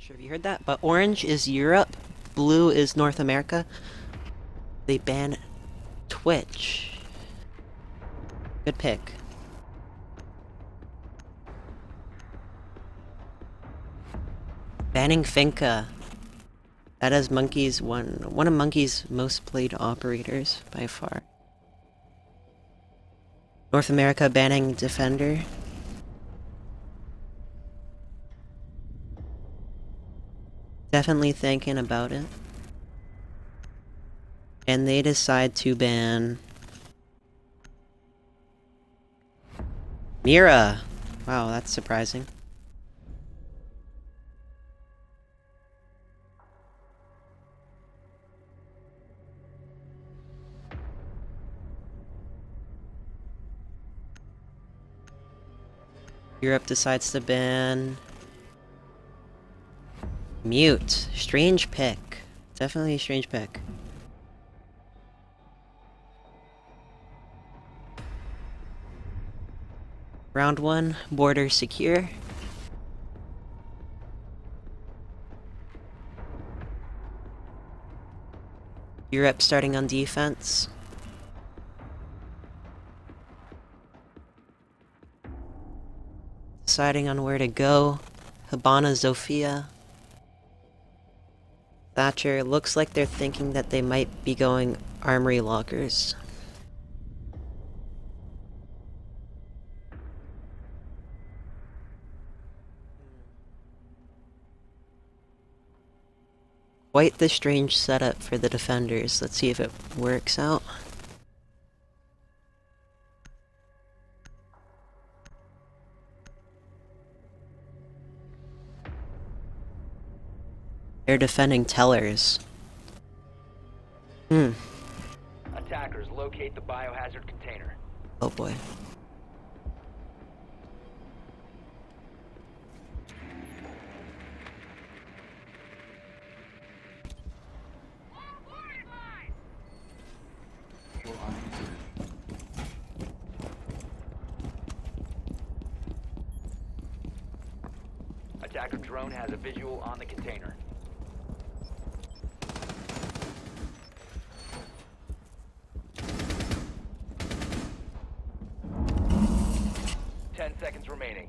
Sure if you heard that, but orange is Europe, blue is North America. They ban Twitch. Good pick. Banning Finca. That is Monkey's one of Monkey's most played operators by far. North America banning Defender. Definitely thinking about it. And they decide to ban Mira. Wow, that's surprising. Europe decides to ban Mute. Strange pick. Definitely a strange pick. Round 1, border secure. Europe starting on defense. Deciding on where to go. Habana, Zofia. Thatcher. Looks like they're thinking that they might be going armory lockers. Quite the strange setup for the defenders. Let's see if it works out. They're defending tellers. Attackers locate the biohazard container. Oh boy. Attacker drone has a visual on the container. Seconds remaining.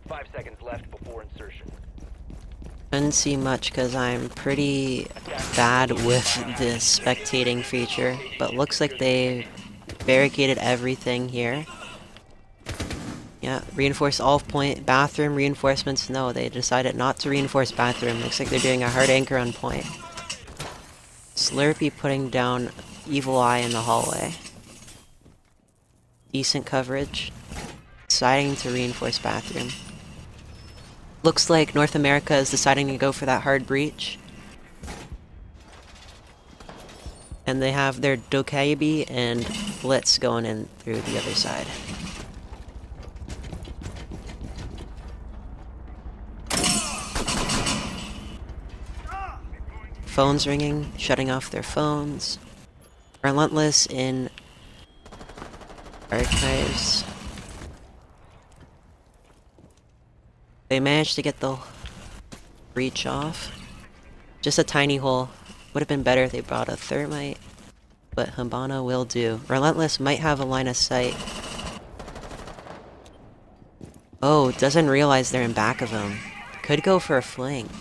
5 seconds left before insertion. Couldn't see much because I'm pretty bad with the spectating feature, but looks like they barricaded everything here. Yeah, reinforce all point. Bathroom reinforcements, no, they decided not to reinforce bathroom. Looks like they're doing a hard anchor on point. Slurpee putting down Evil Eye in the hallway. Decent coverage. Deciding to reinforce bathroom. Looks like North America is deciding to go for that hard breach. And they have their Dokaibi and Blitz going in through the other side. Phones ringing, shutting off their phones. Relentless in archives. They managed to get the breach off. Just a tiny hole. Would have been better if they brought a thermite, but Habana will do. Relentless might have a line of sight. Oh, doesn't realize they're in back of him. Could go for a flank.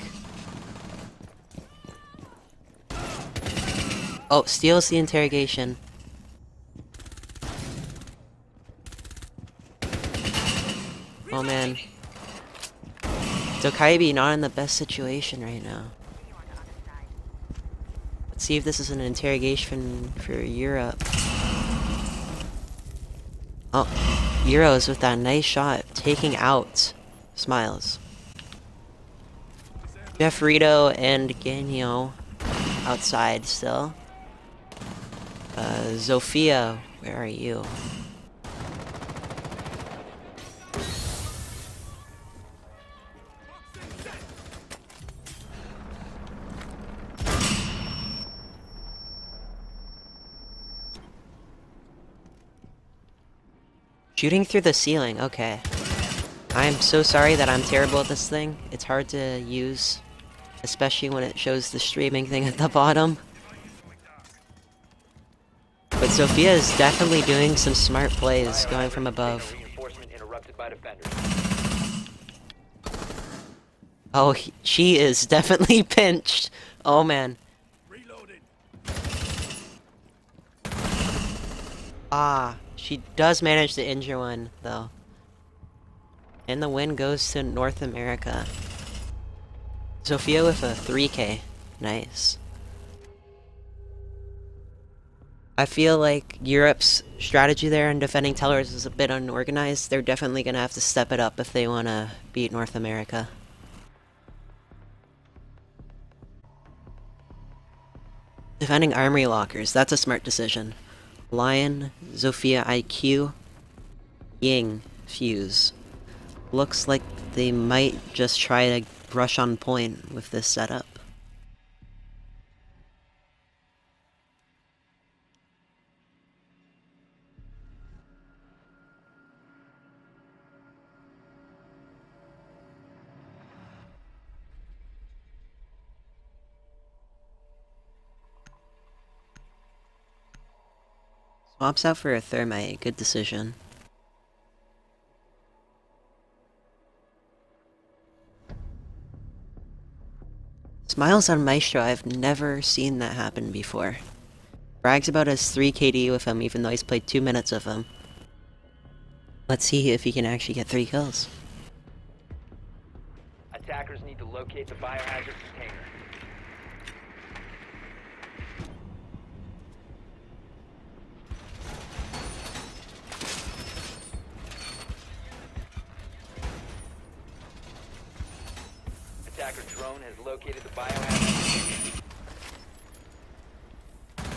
Oh, steals the interrogation. Oh man. Dokaibi not in the best situation right now. Let's see if this is an interrogation for Europe. Oh, Euros with that nice shot, taking out Smiles. Jeff Rito and Ganyo outside still. Zofia, where are you? Shooting through the ceiling, okay. I'm so sorry that I'm terrible at this thing. It's hard to use, especially when it shows the streaming thing at the bottom. But Sophia is definitely doing some smart plays going from above. Reinforcement interrupted by defenders. Oh, she is definitely pinched. Oh man. Ah, she does manage to injure one, though. And the win goes to North America. Sophia with a 3K. Nice. I feel like Europe's strategy there in defending tellers is a bit unorganized. They're definitely gonna have to step it up if they wanna beat North America. Defending armory lockers, that's a smart decision. Lion, Sophia IQ, Ying, Fuse. Looks like they might just try to rush on point with this setup. Swaps out for a thermite, good decision. Smiles on Maestro, I've never seen that happen before. Brags about his 3 KD with him even though he's played 2 minutes of him. Let's see if he can actually get 3 kills. Attackers need to locate the biohazard container. Attacker drone has located the biohazard.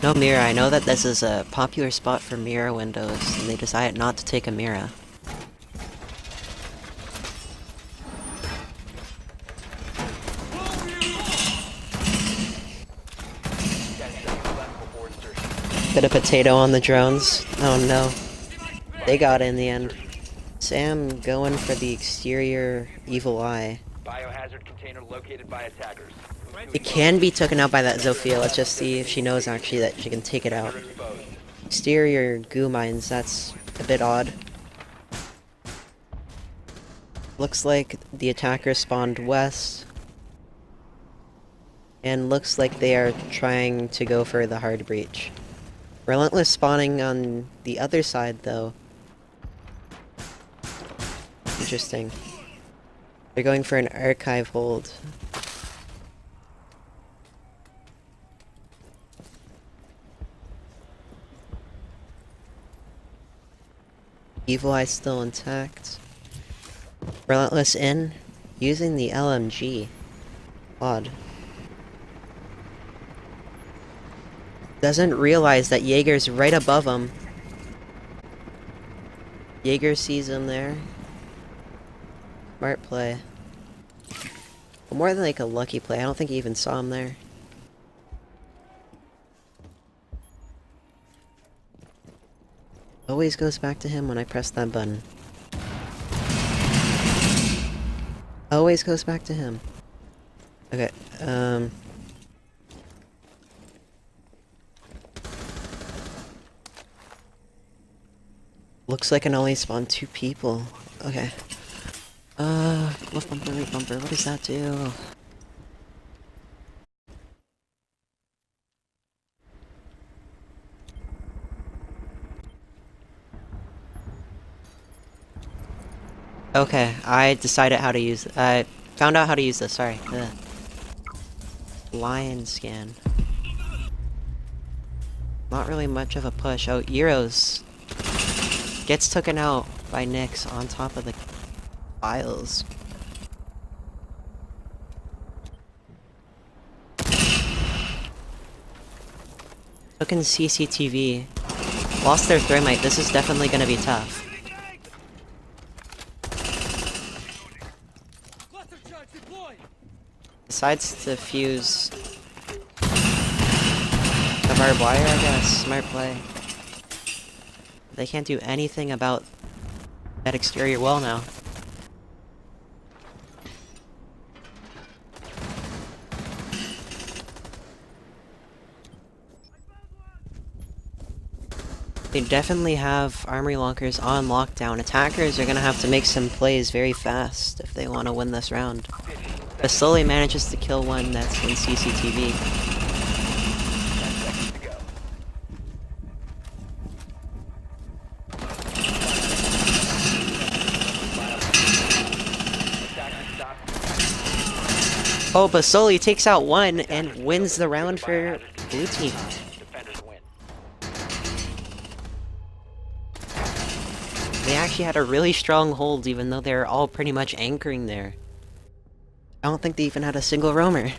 No mirror, I know that this is a popular spot for mirror windows, and they decided not to take a mirror. Bit of potato on the drones. Oh no. They got it in the end. Sam going for the exterior evil eye. Biohazard container located by attackers. It can be taken out by that Sophia. Let's just see if she knows actually that she can take it out. Exterior goo mines, that's a bit odd. Looks like the attacker spawned west. And looks like they are trying to go for the hard breach. Relentless spawning on the other side though. Interesting. They're going for an archive hold. Evil Eye still intact. Relentless in, using the LMG. Odd. Doesn't realize that Jaeger's right above him. Jaeger sees him there. Smart play. Well, more than like a lucky play, I don't think he even saw him there. Always goes back to him when I press that button. Always goes back to him. Okay, looks like I can only spawn 2 people. Okay. Left bumper, right bumper, what does that do? Okay, I decided how to use it. I found out how to use this, sorry. Lion scan. Not really much of a push. Oh, Euros gets taken out by Nyx on top of the files. Looking CCTV. Lost their thermite. This is definitely gonna be tough. Decides to fuse the barbed wire, I guess. Smart play. They can't do anything about that exterior wall now. They definitely have armory lockers on lockdown. Attackers are gonna have to make some plays very fast if they want to win this round. But slowly manages to kill one that's in CCTV. 10 seconds to go. Attackers stop. Oh, Basoli takes out one and wins the round for blue team. Defenders win. They actually had a really strong hold even though they're all pretty much anchoring there. I don't think they even had a single roamer.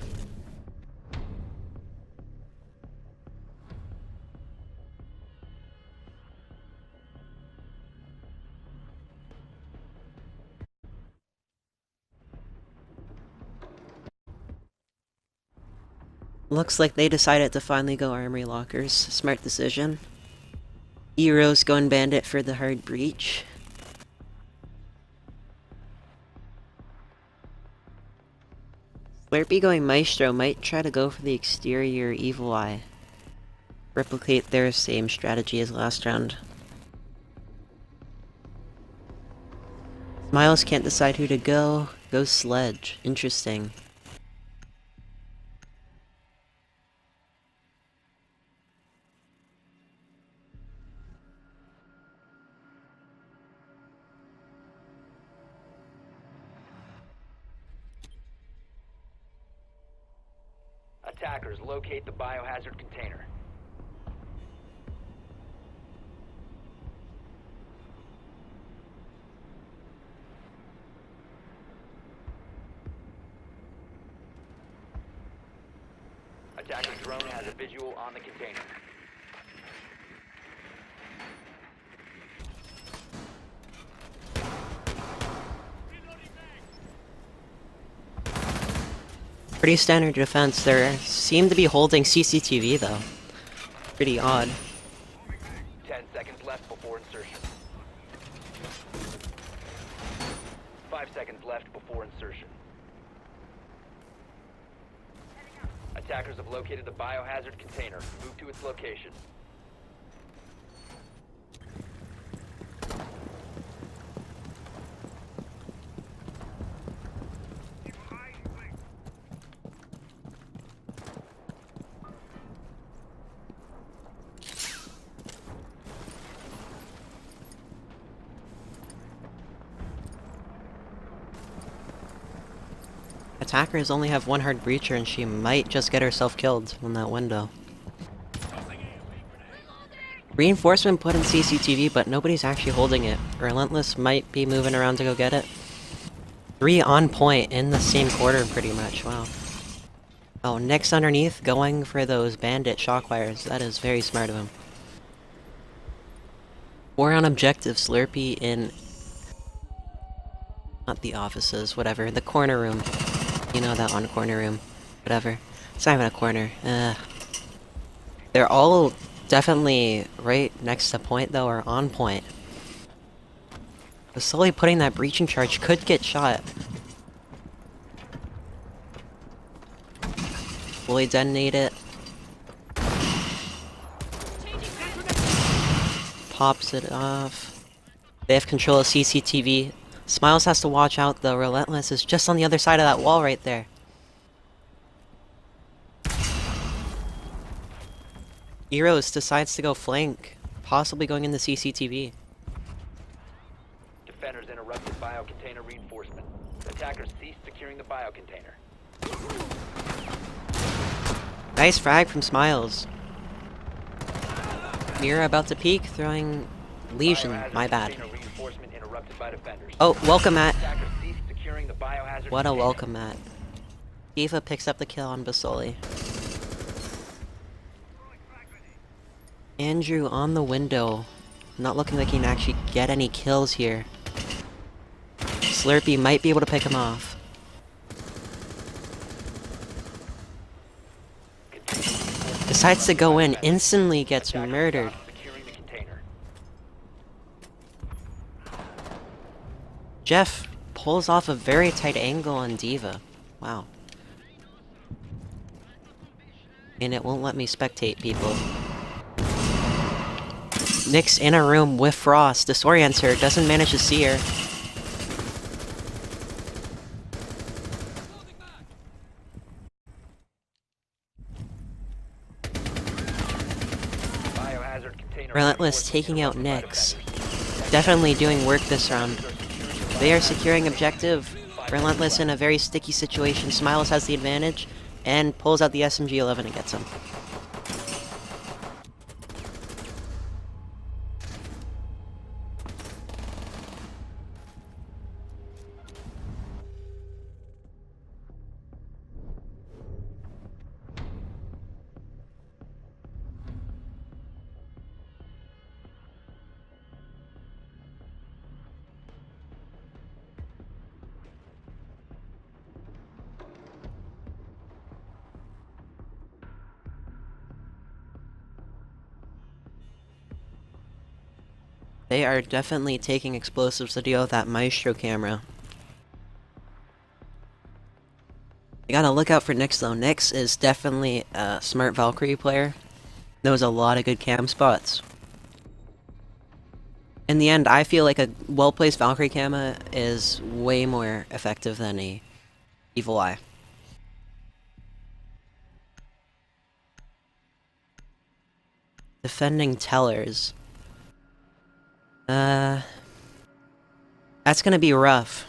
Looks like they decided to finally go armory lockers. Smart decision. Heroes going bandit for the hard breach. Slurpee going maestro might try to go for the exterior evil eye. Replicate their same strategy as last round. Smiles can't decide who to go. Go sledge. Interesting. Attackers locate the biohazard container. Attacker drone has a visual on the container. Pretty standard defense. They seem to be holding CCTV though. Pretty odd. 10 seconds left before insertion. 5 seconds left before insertion. Attackers have located the biohazard container. Move to its location. Attackers only have one hard breacher and she might just get herself killed in that window. Reinforcement put in CCTV, but nobody's actually holding it. Relentless might be moving around to go get it. 3 on point in the same quarter pretty much, wow. Oh, Nick's underneath going for those bandit shock wires. That is very smart of him. 4 on objective, Slurpee in... not the offices, whatever, the corner room. You know that one corner room. Whatever. It's not even a corner. They're all definitely right next to point though, or on point. But slowly putting that breaching charge could get shot. Fully detonate it. Pops it off. They have control of CCTV. Smiles has to watch out though. Relentless is just on the other side of that wall right there. Eros decides to go flank, possibly going into CCTV. Defenders interrupted biocontainer reinforcement. Attackers ceased securing the biocontainer. Nice frag from Smiles. Mira about to peek, throwing Legion. Biohazard My bad. container reinforcement interrupted by defenders. Oh, welcome Matt. Attackers ceased securing the biohazard What a container. welcome Matt. Eva picks up the kill on Basoli. Andrew on the window. Not looking like he can actually get any kills here. Slurpee might be able to pick him off. Decides to go in, instantly gets Attackers murdered. stopped securing the container. Jeff pulls off a very tight angle on Diva. Wow. And it won't let me spectate people. Nick's in a room with Frost, disorients her, doesn't manage to see her. Biohazard container. Relentless taking out Nyx. Definitely doing work this round. They are securing objective. Relentless in a very sticky situation. Smiles has the advantage and pulls out the SMG-11 and gets him. They are definitely taking explosives to deal with that Maestro camera. You gotta look out for Nyx though. Nyx is definitely a smart Valkyrie player. Knows a lot of good cam spots. In the end, I feel like a well-placed Valkyrie camera is way more effective than a Evil Eye. Defending tellers. That's gonna be rough.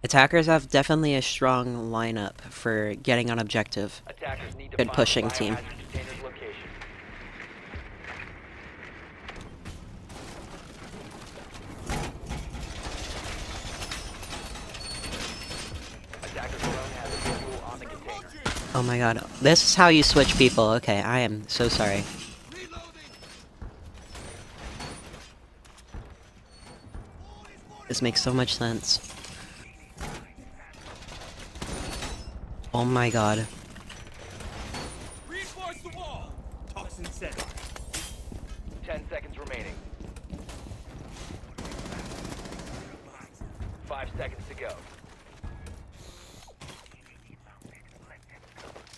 Attackers have definitely a strong lineup for getting on objective. Attackers need to Good find pushing the team. biohazard container's location. Attackers alone has a visual on the container. Oh my god. This is how you switch people. Okay, I am so sorry. This makes so much sense. Oh my god. Reinforce the wall. Toxin set. 10 seconds remaining. 5 seconds to go.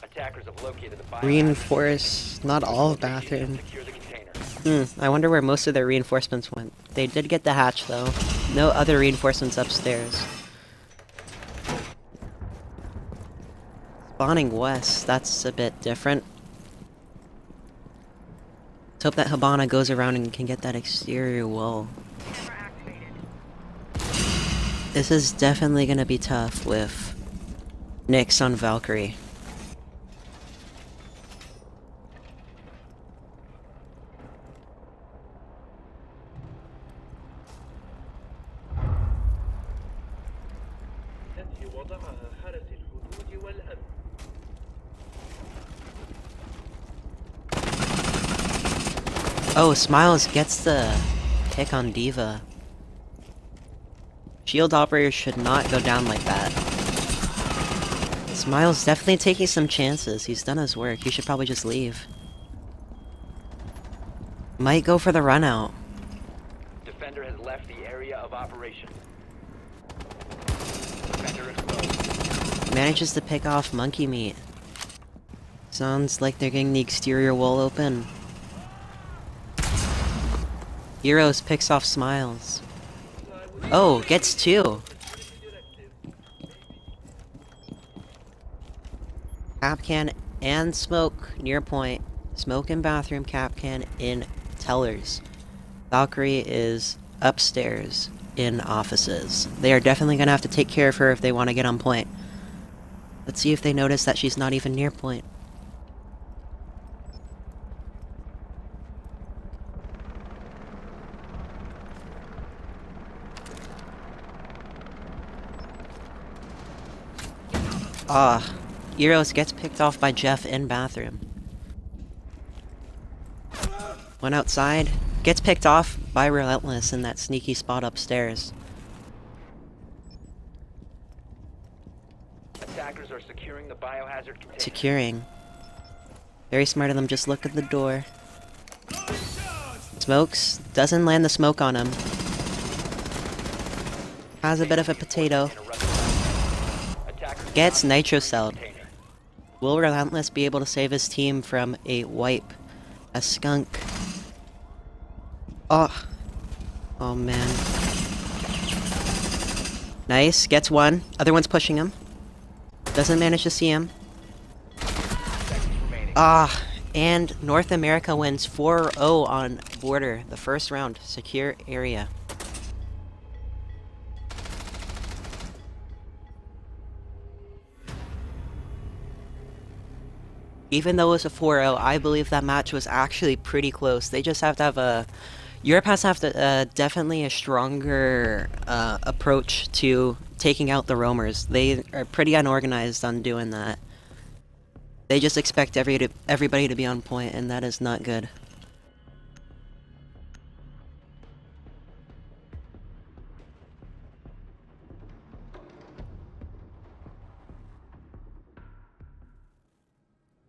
Attackers have located the biohazard. Reinforce not all of bathroom. Secure the container. I wonder where most of their reinforcements went. They did get the hatch though. No other reinforcements upstairs. Spawning west, that's a bit different. Let's hope that Habana goes around and can get that exterior wall. This is definitely gonna be tough with Nyx on Valkyrie. Oh, Smiles gets the pick on Diva. Shield operators should not go down like that. Smiles definitely taking some chances. He's done his work. He should probably just leave. Might go for the run out. Defender has left the area of operation. Defender exposed. Manages to pick off Monkey Meat. Sounds like they're getting the exterior wall open. Heroes picks off Smiles. Oh, gets two. Capcan and Smoke near point. Smoke in bathroom, Capcan in tellers. Valkyrie is upstairs in offices. They are definitely gonna have to take care of her if they want to get on point. Let's see if they notice that she's not even near point. Ah, Eros gets picked off by Jeff in bathroom. Went outside, gets picked off by Relentless in that sneaky spot upstairs. Attackers are securing the biohazard container. Securing. Very smart of them, just look at the door. Smokes, doesn't land the smoke on him. Has a bit of a potato. Gets nitro celled. Will Relentless be able to save his team from a wipe? A skunk. Oh. Oh man. Nice, gets one. Other one's pushing him. Doesn't manage to see him. Ah, and North America wins 4-0 on border. The first round. Secure area. Even though it was a 4-0, I believe that match was actually pretty close. They just have to have a... Europe has to have definitely a stronger approach to taking out the roamers. They are pretty unorganized on doing that. They just expect everybody to be on point, and that is not good.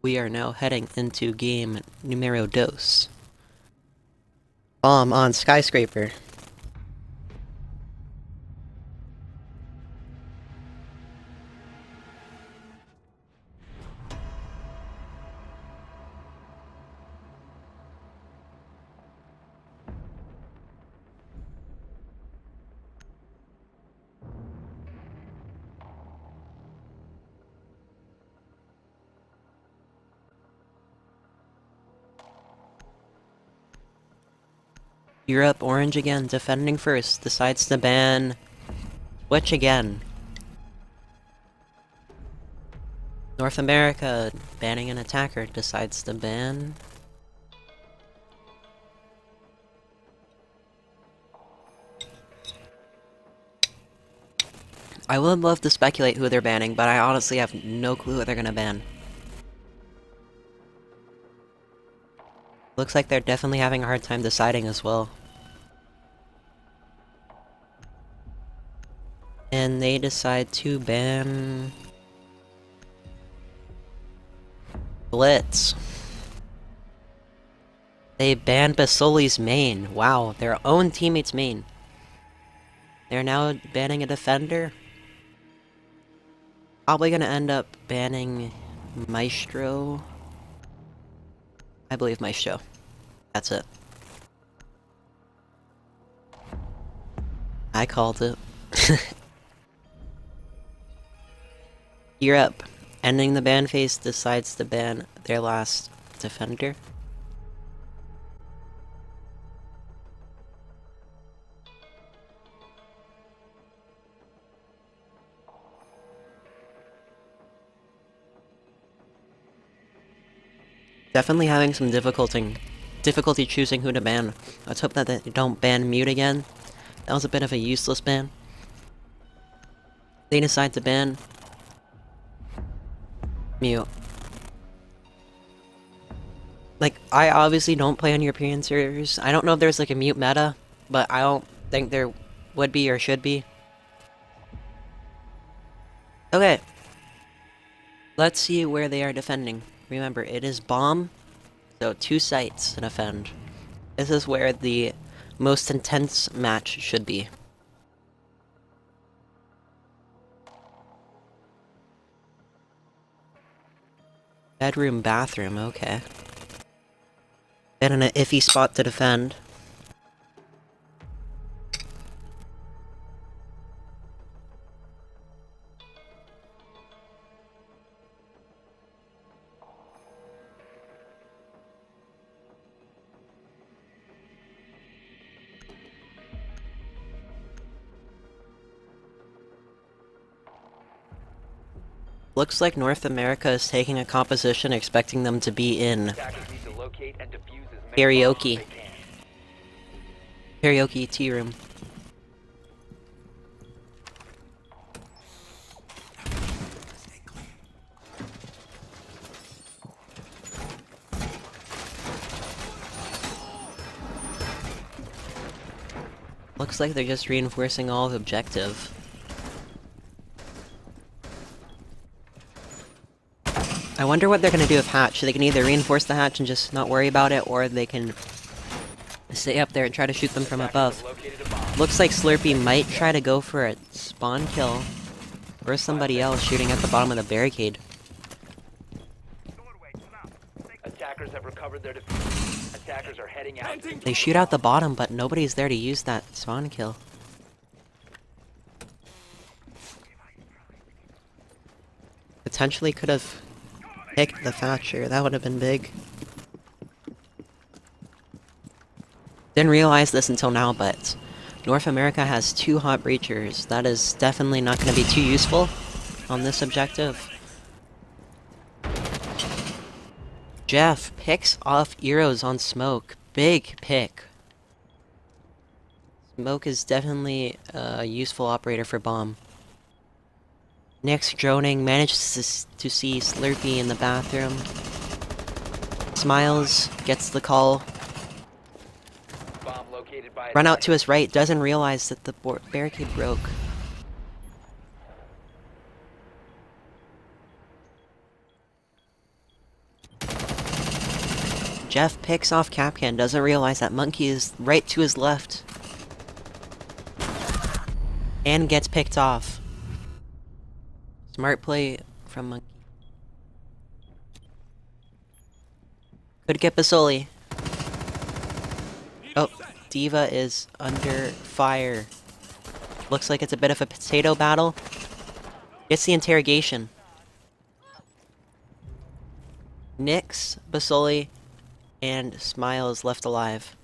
We are now heading into game numero dos. Bomb on skyscraper. Europe, orange again, defending first, decides to ban... Switch again. North America, banning an attacker, decides to ban... I would love to speculate who they're banning, but I honestly have no clue what they're gonna ban. Looks like they're definitely having a hard time deciding as well. And they decide to ban... Blitz. They banned Basoli's main. Wow, their own teammate's main. They're now banning a defender. Probably gonna end up banning Maestro. I believe Maestro. That's it. I called it. Europe, ending the ban phase, decides to ban their last defender. Definitely having some difficulty choosing who to ban. Let's hope that they don't ban Mute again. That was a bit of a useless ban. They decide to ban Mute. Like, I obviously don't play on European servers. I don't know if there's like a Mute meta, but I don't think there would be or should be. Okay. Let's see where they are defending. Remember, it is bomb, so 2 sites to defend. This is where the most intense match should be. Bedroom, bathroom, okay. Been in an iffy spot to defend. Looks like North America is taking a composition expecting them to be in karaoke. Karaoke tea room. Looks like they're just reinforcing all the objective. I wonder what they're gonna do with hatch. They can either reinforce the hatch and just not worry about it, or they can stay up there and try to shoot them from above. Looks like Slurpee might try to go for a spawn kill, or somebody else shooting at the bottom of the barricade. Attackers have recovered recovered their defeat. Attackers are heading out. They shoot out the bottom, but nobody's there to use that spawn kill. Potentially could have picked the Thatcher. That would have been big. Didn't realize this until now, but North America has 2 hot breachers. That is definitely not going to be too useful on this objective. Jeff picks off Eros on Smoke. Big pick. Smoke is definitely a useful operator for bomb. Nick's droning, manages to see Slurpee in the bathroom. Smiles, gets the call. Bomb located by Run out to his right, doesn't realize that the barricade broke. Jeff picks off Capcan, doesn't realize that Monkey is right to his left. And gets picked off. Smart play from Monkey. Could get Basoli. Oh, Diva is under fire. Looks like it's a bit of a potato battle. Gets the interrogation. Nyx, Basoli, and Smiles left alive.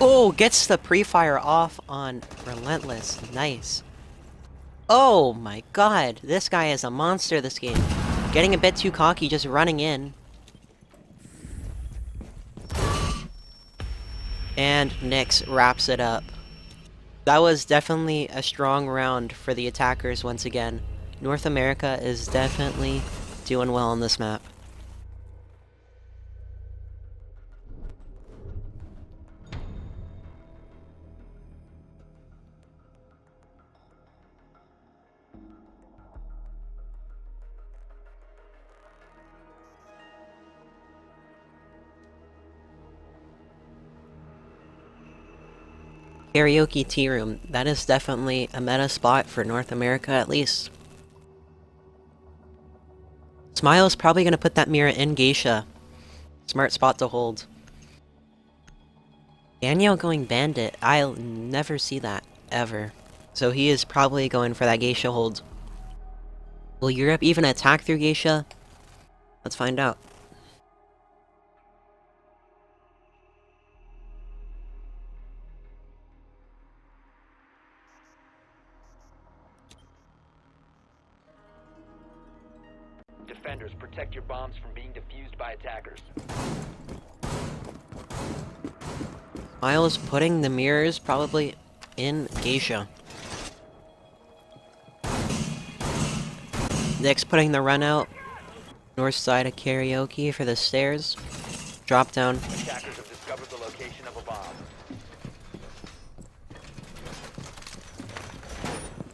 Oh, gets the pre-fire off on Relentless. Nice. Oh my god, this guy is a monster this game. Getting a bit too cocky, just running in. And Nyx wraps it up. That was definitely a strong round for the attackers once again. North America is definitely doing well on this map. Karaoke Tea Room. That is definitely a meta spot for North America, at least. Smile's probably going to put that mirror in Geisha. Smart spot to hold. Daniel going Bandit. I'll never see that, ever. So he is probably going for that Geisha hold. Will Europe even attack through Geisha? Let's find out. Defenders, protect your bombs from being defused by attackers. Miles putting the mirrors probably in Geisha. Nick's putting the run out. North side of Karaoke for the stairs. Drop down. Attackers have discovered the location of a bomb.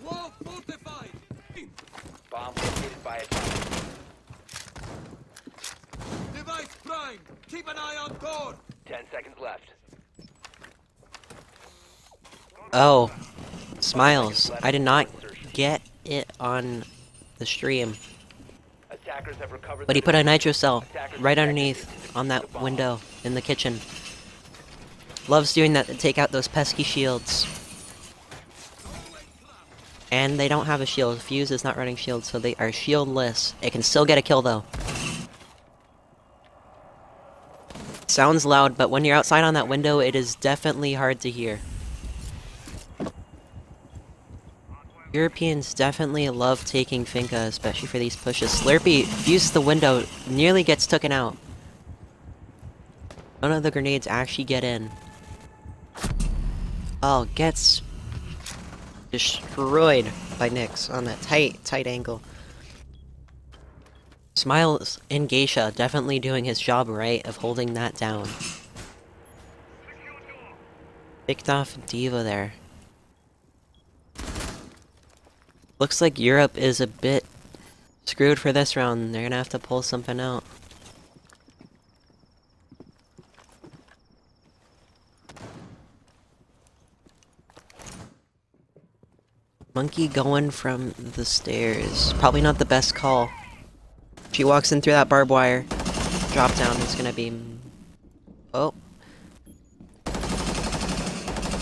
Wall fortified. Bomb located by attackers. Device prime. Keep an eye on door. 10 seconds left. Oh. Smiles. I did not get it on the stream. Attackers have recovered. But he put a nitro cell right underneath on that window in the kitchen. Loves doing that to take out those pesky shields. And they don't have a shield. Fuse is not running shield, so they are shieldless. It can still get a kill though. Sounds loud, but when you're outside on that window, it is definitely hard to hear. Europeans definitely love taking Finca, especially for these pushes. Slurpee fuses the window, nearly gets taken out. None of the grenades actually get in. Oh, gets destroyed by Nyx on that tight angle. Smiles in Geisha definitely doing his job right of holding that down. Picked off Diva there. Looks like Europe is a bit screwed for this round. They're gonna have to pull something out. Monkey going from the stairs. Probably not the best call. She walks in through that barbed wire. Drop down is gonna be... Oh.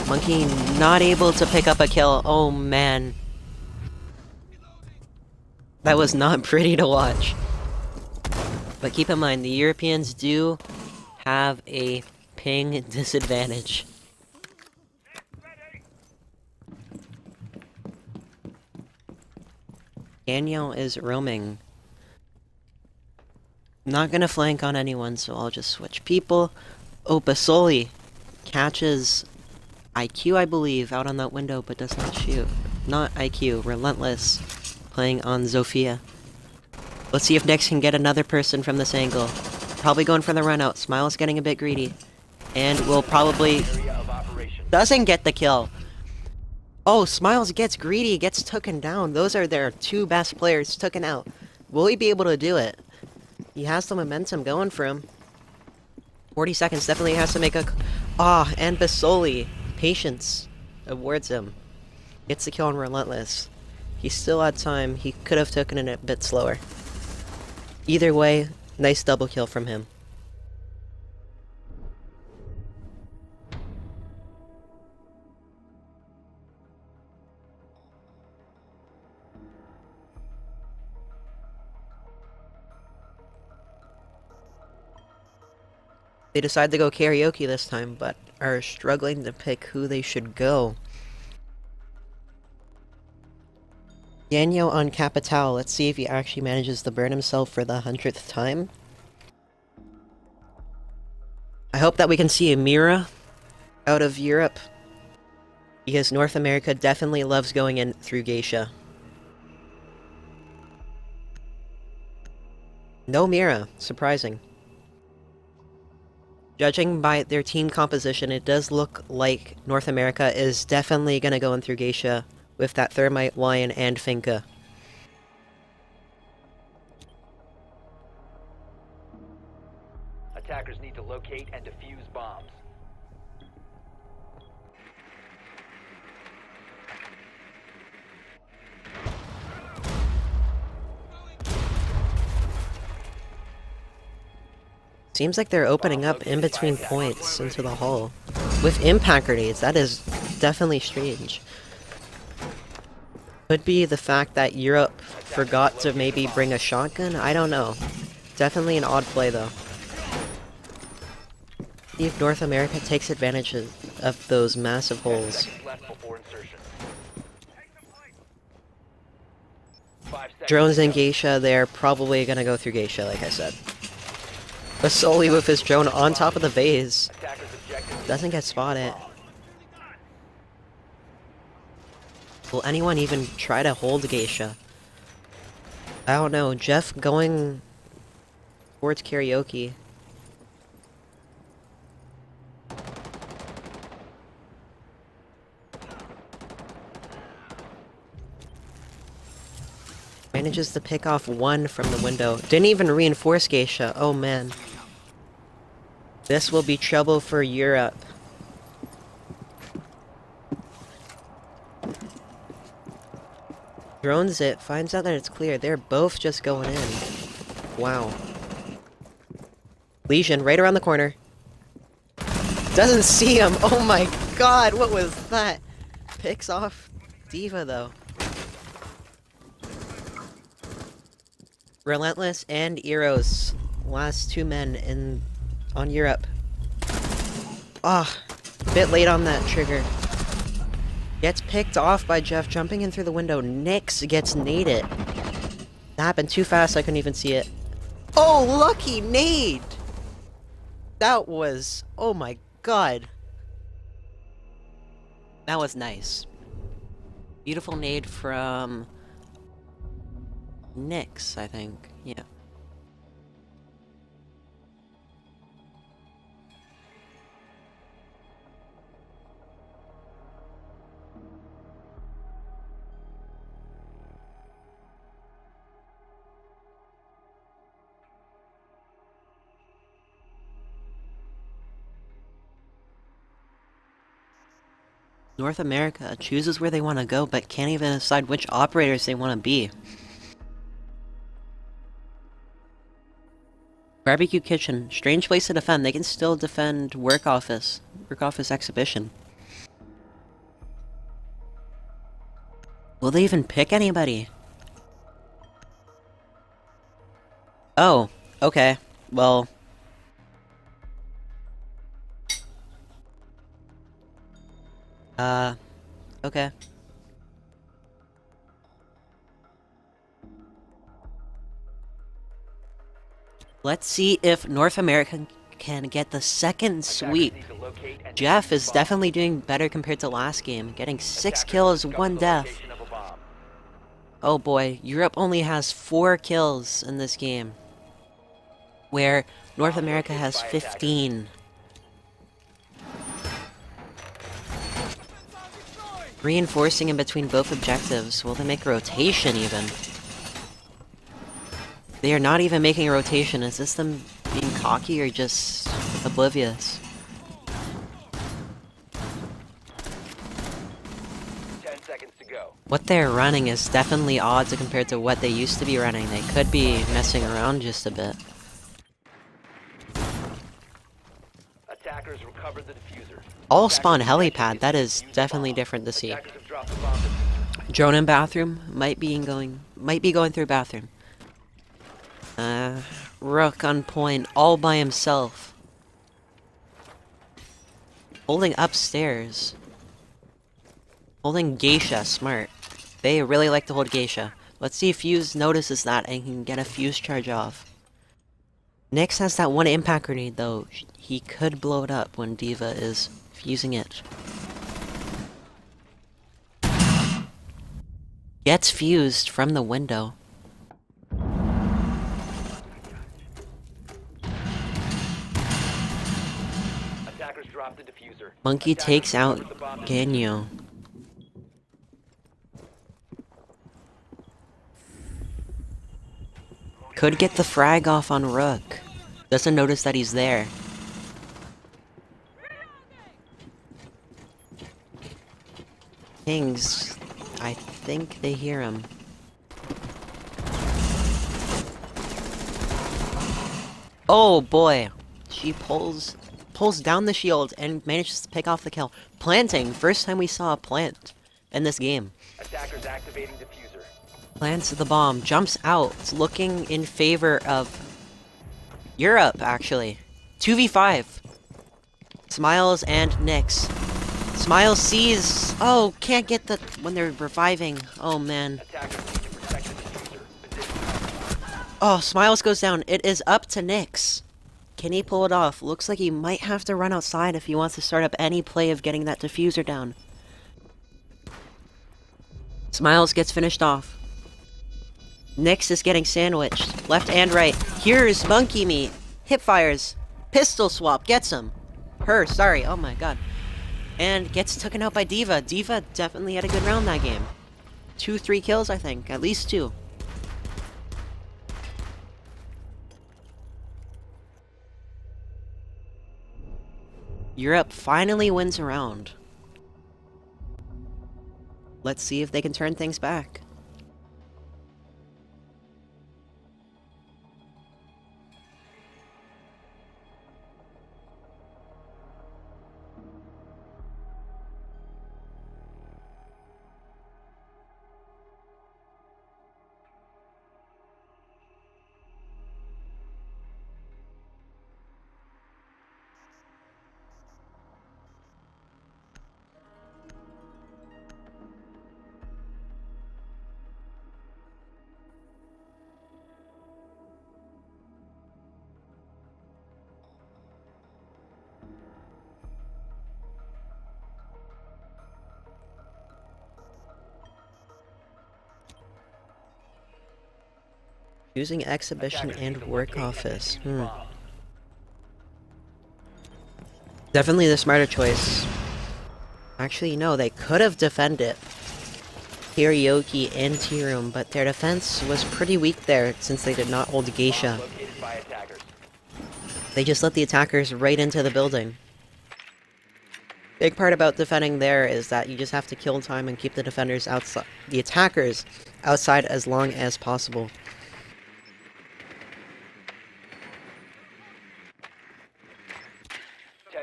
Monkey not able to pick up a kill. Oh man. That was not pretty to watch. But keep in mind, the Europeans do have a ping disadvantage. Daniel is roaming. Not gonna flank on anyone, so I'll just switch people. Oh, Basoli catches IQ, I believe, out on that window, but does not shoot. Not IQ, Relentless, playing on Zofia. Let's see if Nyx can get another person from this angle. Probably going for the run out. Smile's getting a bit greedy. And will probably... doesn't get the kill. Oh, Smiles gets greedy, gets taken down. Those are their two best players taken out. Will he be able to do it? He has the momentum going for him. 40 seconds, definitely has to make a... Ah, and Basoli, patience, awards him. Gets the kill on Relentless. He still had time, he could have taken it a bit slower. Either way, nice double kill from him. They decide to go karaoke this time, but are struggling to pick who they should go. Daniel on Capital, let's see if he actually manages to burn himself for the 100th time. I hope that we can see a Mira out of Europe, because North America definitely loves going in through Geisha. No Mira, surprising. Judging by their team composition, it does look like North America is definitely gonna go in through Geisha with that Thermite, Lion, and Finka. Attackers need to locate and defuse bombs. Seems like they're opening up in between points into the hull. With impact grenades, that is definitely strange. Could be the fact that Europe forgot to maybe bring a shotgun? I don't know. Definitely an odd play though. See if North America takes advantage of those massive holes. Drones in Geisha, they're probably gonna go through Geisha, like I said. Basoli with his drone on top of the vase. Doesn't get spotted. Will anyone even try to hold Geisha? I don't know. Jeff going towards karaoke. Manages to pick off one from the window. Didn't even reinforce Geisha. Oh man. This will be trouble for Europe. Drones it, finds out that it's clear. They're both just going in. Wow. Legion, right around the corner. Doesn't see him! Oh my god, what was that? Picks off Diva, though. Relentless and Eros. Last two men on Europe. Ah, bit late on that trigger. Gets picked off by Jeff jumping in through the window. Nyx gets naded. That happened too fast, I couldn't even see it. Oh, lucky nade! That was... oh my god. That was nice. Beautiful nade from... Nyx, I think. Yeah. North America chooses where they want to go, but can't even decide which operators they want to be. Barbecue kitchen. Strange place to defend. They can still defend work office. Work office exhibition. Will they even pick anybody? Oh, okay. Well... okay. Let's see if North America can get the second sweep. Jeff is definitely doing better compared to last game, getting 6 kills, 1 death. Oh boy, Europe only has 4 kills in this game, where North America has 15. Reinforcing in between both objectives. Will they make a rotation even? They are not even making a rotation. Is this them being cocky or just oblivious? 10 seconds to go. What they're running is definitely odds compared to what they used to be running. They could be messing around just a bit. Attackers recovered the diffuser. All spawn helipad. That is definitely different to see. Attackers have dropped the bomb diffuser. Drone in bathroom. Might be going through bathroom. Rook on point, all by himself. Holding upstairs. Holding Geisha, smart. They really like to hold Geisha. Let's see if Fuse notices that and can get a Fuse charge off. Nyx has that one impact grenade though. He could blow it up when D.Va is fusing it. Gets fused from the window. Attackers dropped the diffuser. Monkey Attackers takes out recovered the bomb diffuser. Ganyo. Could get the frag off on Rook. Doesn't notice that he's there. Kings, I think they hear him. Oh boy! She pulls down the shield and manages to pick off the kill. Planting, first time we saw a plant in this game. Attackers activating diffuser. Plants the bomb, jumps out. It's looking in favor of Europe, actually. 2v5. Smiles and Nyx. Smiles sees... Oh, can't get the... when they're reviving. Oh, man. Attackers need to protect the diffuser. Position. Oh, Smiles goes down. It is up to Nyx. Can he pull it off? Looks like he might have to run outside if he wants to start up any play of getting that diffuser down. Smiles gets finished off. Nyx is getting sandwiched. Left and right. Here's Monkey Meat. Hip fires. Pistol swap. Gets him. Her, sorry. Oh my god. And gets taken out by D.Va. D.Va definitely had a good round that game. 2-3 kills, I think. At least 2. Europe finally wins a round. Let's see if they can turn things back. Using exhibition and work office. Definitely the smarter choice. Actually, no, they could have defended Karaoke and Tea Room, but their defense was pretty weak there since they did not hold Geisha. Located by attackers. They just let the attackers right into the building. Big part about defending there is that you just have to kill time and keep the defenders outside, the attackers outside as long as possible.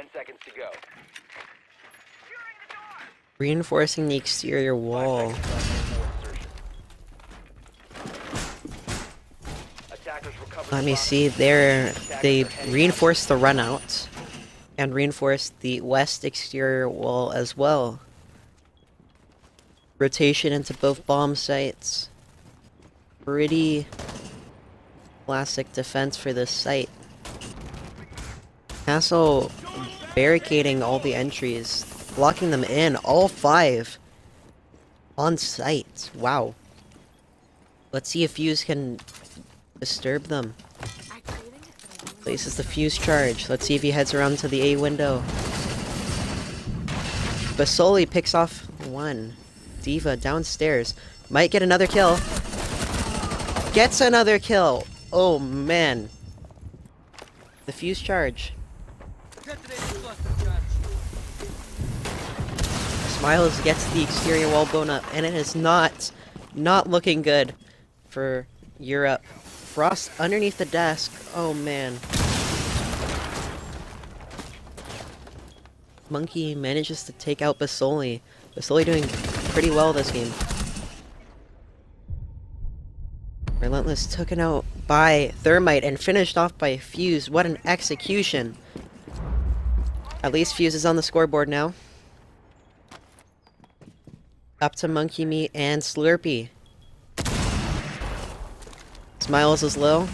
10 seconds to go. Reinforcing the exterior 5 wall. seconds left before insertion. Attackers recovered Let the me bomb. see, they Attackers are heading reinforced the run out and reinforced the west exterior wall as well. Rotation into both bomb sites. Pretty classic defense for this site. Castle barricading all the entries, blocking them in, all 5 on site. Wow. Let's see if Fuse can disturb them. Places the Fuse charge. Let's see if he heads around to the A window. Basoli picks off 1. Diva downstairs. Might get another kill. Gets another kill. Oh man. The Fuse charge. Smiles gets the exterior wall blown up, and it is not looking good for Europe. Frost underneath the desk. Oh man. Monkey manages to take out Basoli. Basoli doing pretty well this game. Relentless taken out by Thermite and finished off by Fuse. What an execution. At least Fuse is on the scoreboard now. Up to Monkey Meat and Slurpee. Smiles is low.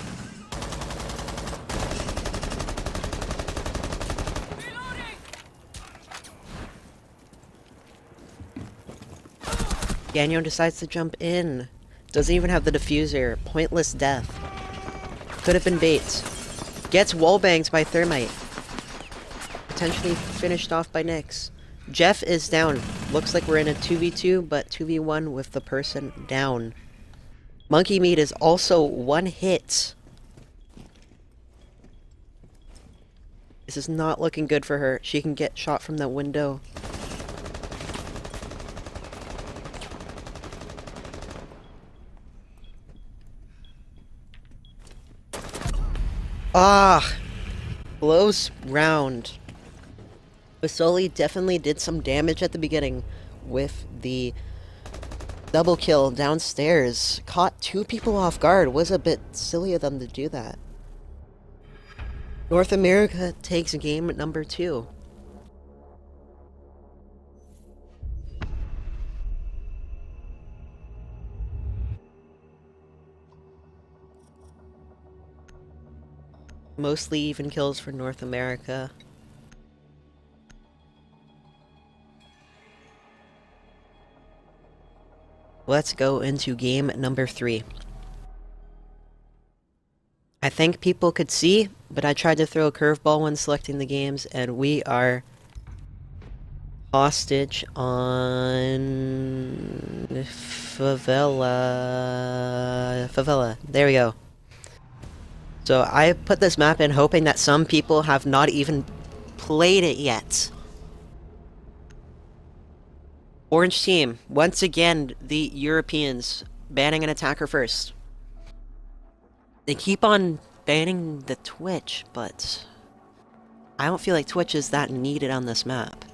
Ganyo decides to jump in. Doesn't even have the diffuser. Pointless death. Could have been bait. Gets wallbanged by Thermite. Potentially finished off by Nyx. Jeff is down. Looks like we're in a 2v2, but 2v1 with the person down. Monkey Meat is also 1 hit. This is not looking good for her. She can get shot from that window. Ah! Close round. Basoli definitely did some damage at the beginning with the double kill downstairs. Caught 2 people off guard. Was a bit silly of them to do that. North America takes game number 2. Mostly even kills for North America. Let's go into game number 3. I think people could see, but I tried to throw a curveball when selecting the games, and we are hostage on Favela. There we go. So I put this map in hoping that some people have not even played it yet. Orange team, once again, the Europeans banning an attacker first. They keep on banning the Twitch, but I don't feel like Twitch is that needed on this map.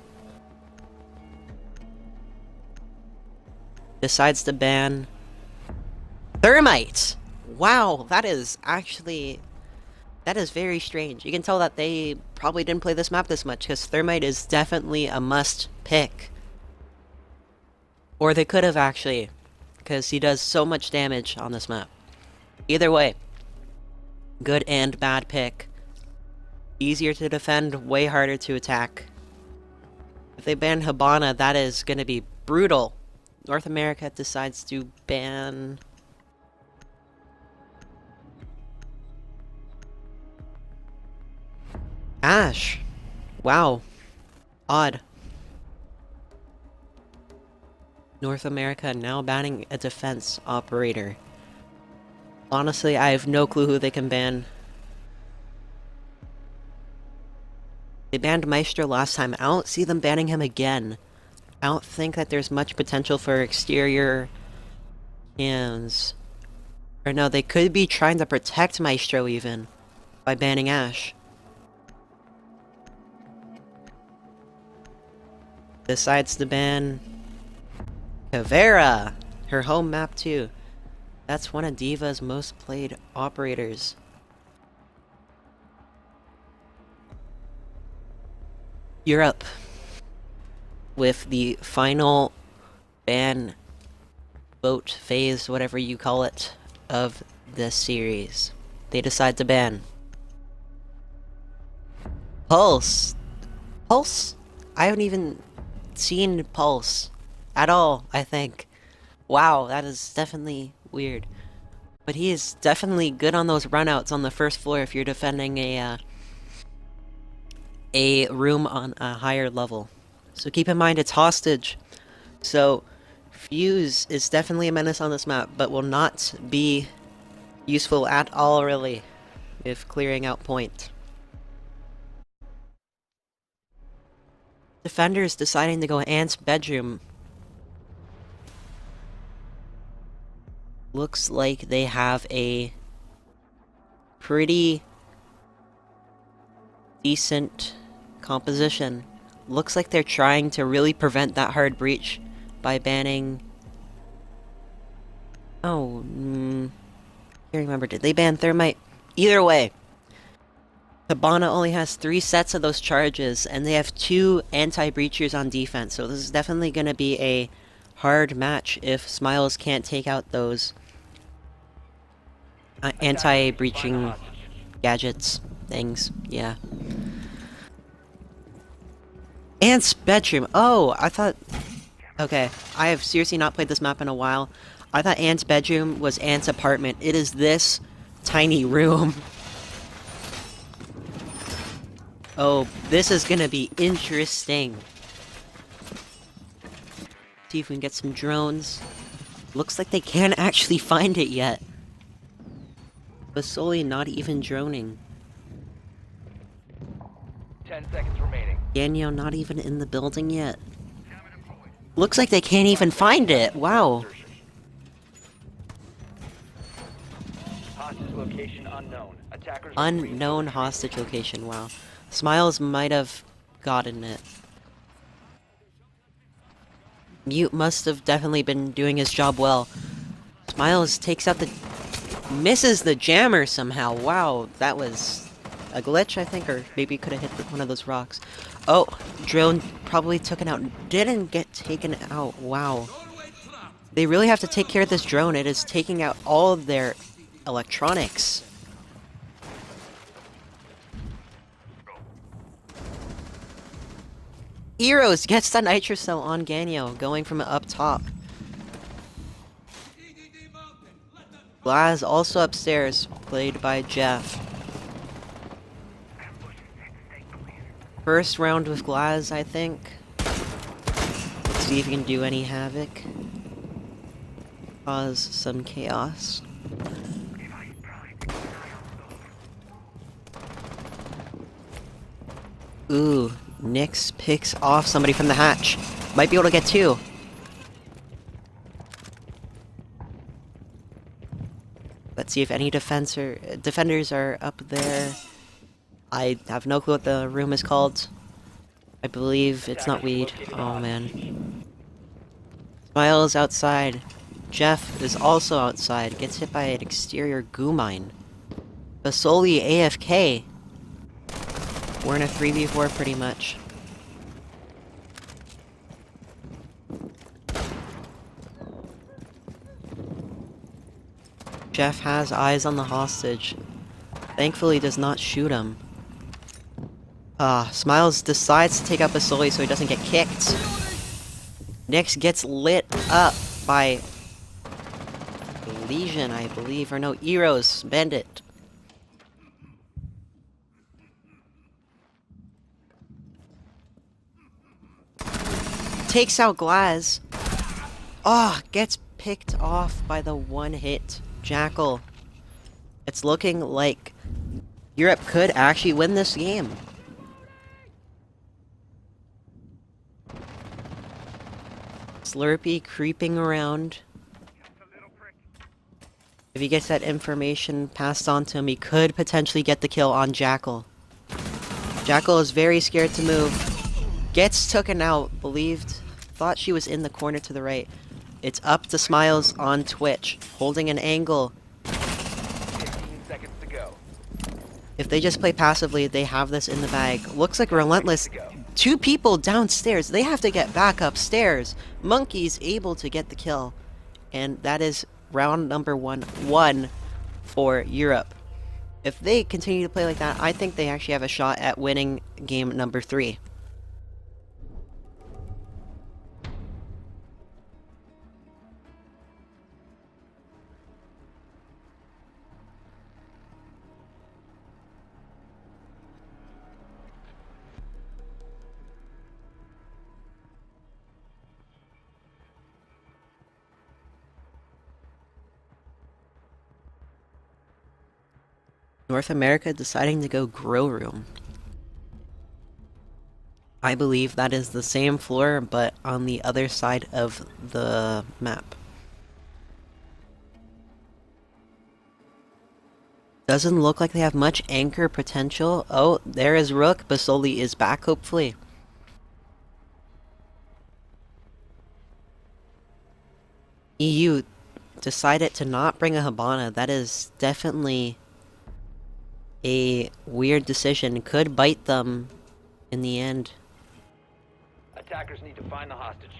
Decides to ban Thermite! Wow, that is very strange. You can tell that they probably didn't play this map this much, because Thermite is definitely a must pick. Or they could have actually, because he does so much damage on this map. Either way, good and bad pick. Easier to defend, way harder to attack. If they ban Hibana, that is going to be brutal. North America decides to ban... Ash. Wow. Odd. North America now banning a defense operator. Honestly, I have no clue who they can ban. They banned Maestro last time. I don't see them banning him again. I don't think that there's much potential for exterior hands. Or no, they could be trying to protect Maestro even by banning Ash. decides to ban Caveira, her home map too. That's one of D.Va's most played operators. Europe, with the final ban vote phase, whatever you call it, of this series. They decide to ban Pulse. Pulse? I haven't even seen Pulse at all, I think. Wow, that is definitely weird. But he is definitely good on those runouts on the first floor if you're defending a room on a higher level. So keep in mind it's hostage. So Fuse is definitely a menace on this map, but will not be useful at all really if clearing out point. Defenders deciding to go Ant's bedroom. Looks like they have a pretty decent composition. Looks like they're trying to really prevent that hard breach by banning... can't remember, did they ban Thermite? Either way, Hibana only has 3 sets of those charges, and they have 2 anti-breachers on defense, so this is definitely going to be a hard match if Smiles can't take out those anti-breaching gadgets things, yeah. Ant's bedroom. Oh, I thought... Okay, I have seriously not played this map in a while. I thought Ant's bedroom was Ant's apartment. It is this tiny room. Oh, this is gonna be interesting. See if we can get some drones. Looks like they can't actually find it yet. Basoli not even droning. 10 seconds remaining. Daniel not even in the building yet. Looks like they can't even find it. Wow. Hostage location unknown. Attackers Unknown hostage location. Wow. Smiles might have gotten it. Mute must have definitely been doing his job well. Smiles takes out the... misses the jammer somehow. Wow, that was a glitch, I think, or maybe could have hit one of those rocks. Oh, drone probably took it out. Didn't get taken out. Wow. They really have to take care of this drone. It is taking out all of their electronics. Eros gets the Nitro Cell on Ganyo, going from up top. Glaz also upstairs, played by Jeff. First round with Glaz, I think. Let's see if he can do any havoc. Cause some chaos. Ooh, Nyx picks off somebody from the hatch. Might be able to get 2. Let's see if any defenders are up there. I have no clue what the room is called. I believe it's not weed. Oh man. Smile is outside. Jeff is also outside. Gets hit by an exterior goo mine. Basoli AFK. We're in a 3v4 pretty much. Jeff has eyes on the hostage. Thankfully does not shoot him. Smiles decides to take out Basoli so he doesn't get kicked. Nyx gets lit up by Legion, I believe, or no, Eros, Bandit. Takes out Glaz. Gets picked off by the one-hit Jackal. It's looking like Europe could actually win this game. Slurpee creeping around. If he gets that information passed on to him, he could potentially get the kill on Jackal. Jackal is very scared to move. Gets taken out, thought she was in the corner to the right. It's up to Smiles on Twitch, holding an angle. 15 seconds to go. If they just play passively, they have this in the bag. Looks like Relentless. To go. 2 people downstairs. They have to get back upstairs. Monkey's able to get the kill. And that is round number 1 for Europe. If they continue to play like that, I think they actually have a shot at winning game number 3. North America deciding to go grow room. I believe that is the same floor, but on the other side of the map. Doesn't look like they have much anchor potential. Oh, there is Rook. Basoli is back, hopefully. EU decided to not bring a Habana. That is definitely a weird decision. Could bite them in the end. Attackers need to find the hostage.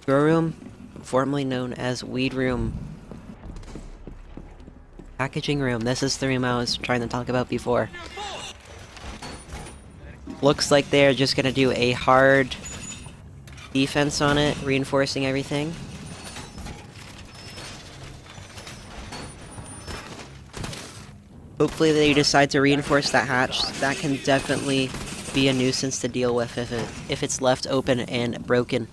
Grow room, formerly known as weed room. Packaging room. This is the room I was trying to talk about before. Looks like they're just gonna do a hard defense on it, reinforcing everything. Hopefully they decide to reinforce that hatch. That can definitely be a nuisance to deal with if it's left open and broken.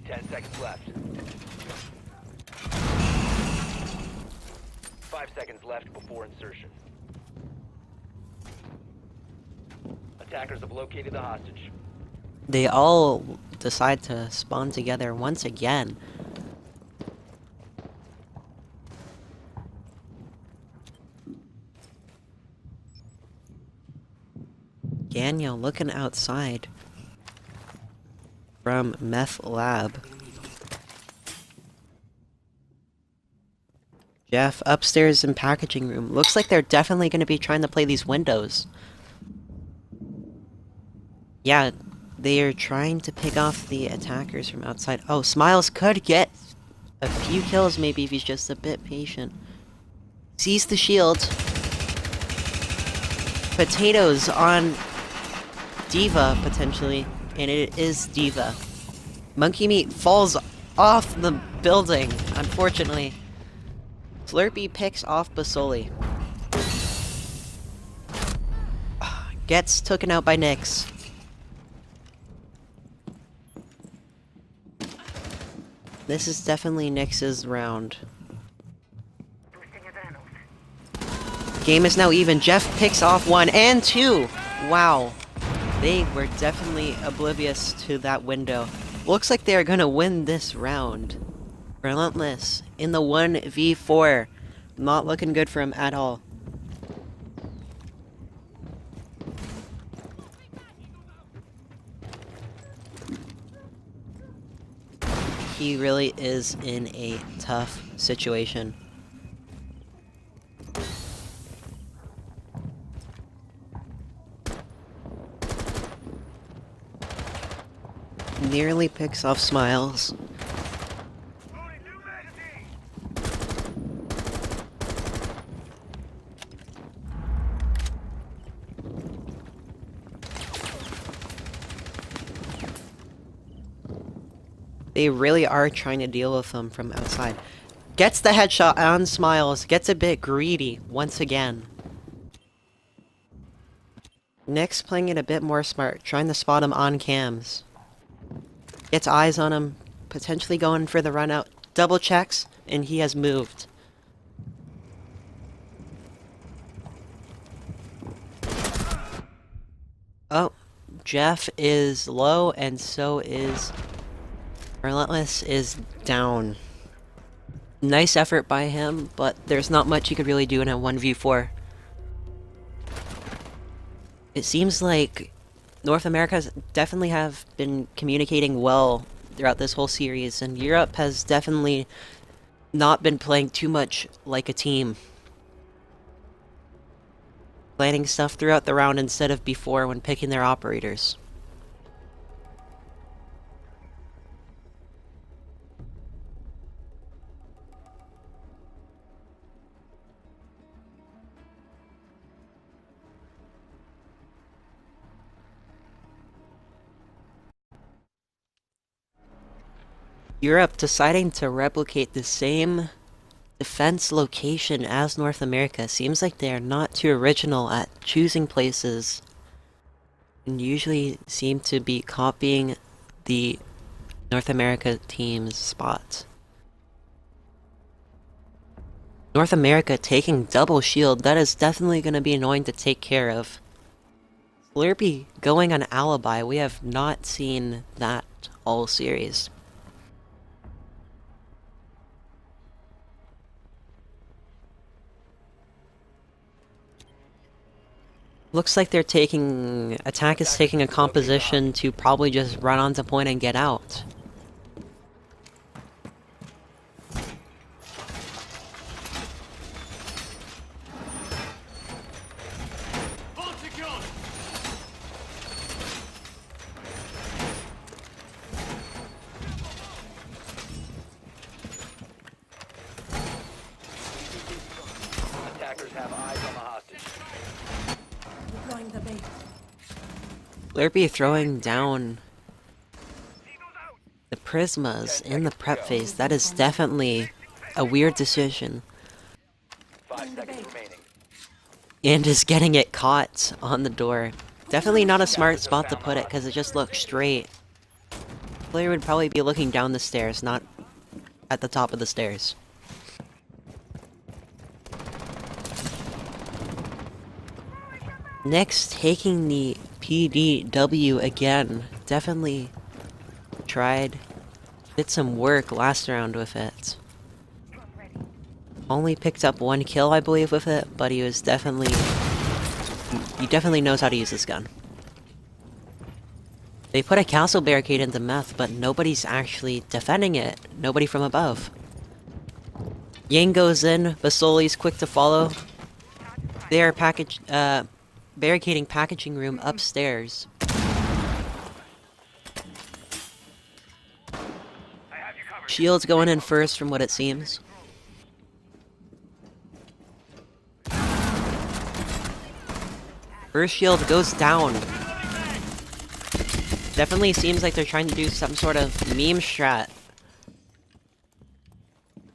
10 seconds left. 5 seconds left before insertion. Attackers have located the hostage. They all decide to spawn together once again. Daniel looking outside from Meth Lab. Jeff upstairs in packaging room. Looks like they're definitely going to be trying to play these windows. Yeah, they are trying to pick off the attackers from outside. Oh, Smiles could get a few kills maybe if he's just a bit patient. Sees the shield. Potatoes on Diva, potentially. And it is Diva. Monkey Meat falls off the building, unfortunately. Slurpee picks off Basoli. Gets taken out by Nyx. This is definitely Nyx's round. Game is now even. Jeff picks off 1 and 2. Wow. They were definitely oblivious to that window. Looks like they're gonna win this round. Relentless in the 1v4. Not looking good for him at all. He really is in a tough situation. Nearly picks off Smiles. They really are trying to deal with them from outside. Gets the headshot on Smiles. Gets a bit greedy once again. Nyx playing it a bit more smart. Trying to spot him on cams. Gets eyes on him. Potentially going for the run out. Double checks. And he has moved. Oh. Jeff is low and so is... Relentless is down. Nice effort by him, but there's not much you could really do in a 1v4. It seems like North America definitely have been communicating well throughout this whole series, and Europe has definitely not been playing too much like a team. Planning stuff throughout the round instead of before when picking their operators. Europe deciding to replicate the same defense location as North America seems like they are not too original at choosing places and usually seem to be copying the North America team's spots. North America taking double shield, that is definitely going to be annoying to take care of. Slurpee going on alibi, we have not seen that all series. Looks like they're taking... Attack is taking a composition to probably just run onto point and get out. Attackers have eyes on the hostage. Deploying the bait. Slurpee throwing down the prismas in the prep phase. That is definitely a weird decision. 5 seconds remaining. And is getting it caught on the door. Definitely not a smart spot to put it because it just looks straight. Player would probably be looking down the stairs, not at the top of the stairs. Next, taking the PDW again. Definitely tried. Did some work last round with it. Only picked up 1 kill, I believe, with it, but he was definitely... He definitely knows how to use this gun. They put a castle barricade into meth, but nobody's actually defending it. Nobody from above. Yang goes in, Basoli's quick to follow. They are barricading packaging room upstairs. Shield's going in first from what it seems. First shield goes down. Definitely seems like they're trying to do some sort of meme strat.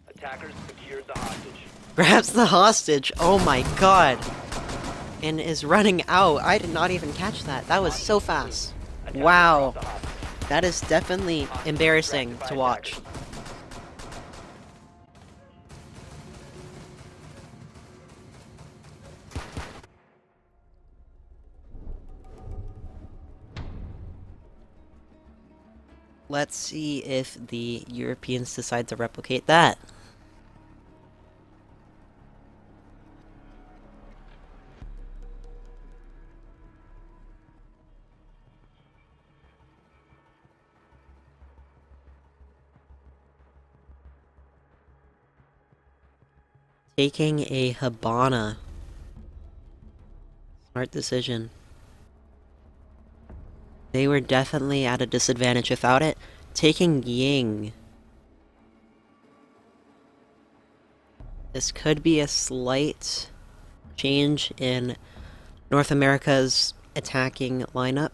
Attackers secured the hostage. Grabs the hostage, oh my god. And is running out. I did not even catch that. That was so fast. Wow. That is definitely embarrassing to watch. Let's see if the Europeans decide to replicate that. Taking a Habana. Smart decision. They were definitely at a disadvantage without it. Taking Ying. This could be a slight change in North America's attacking lineup.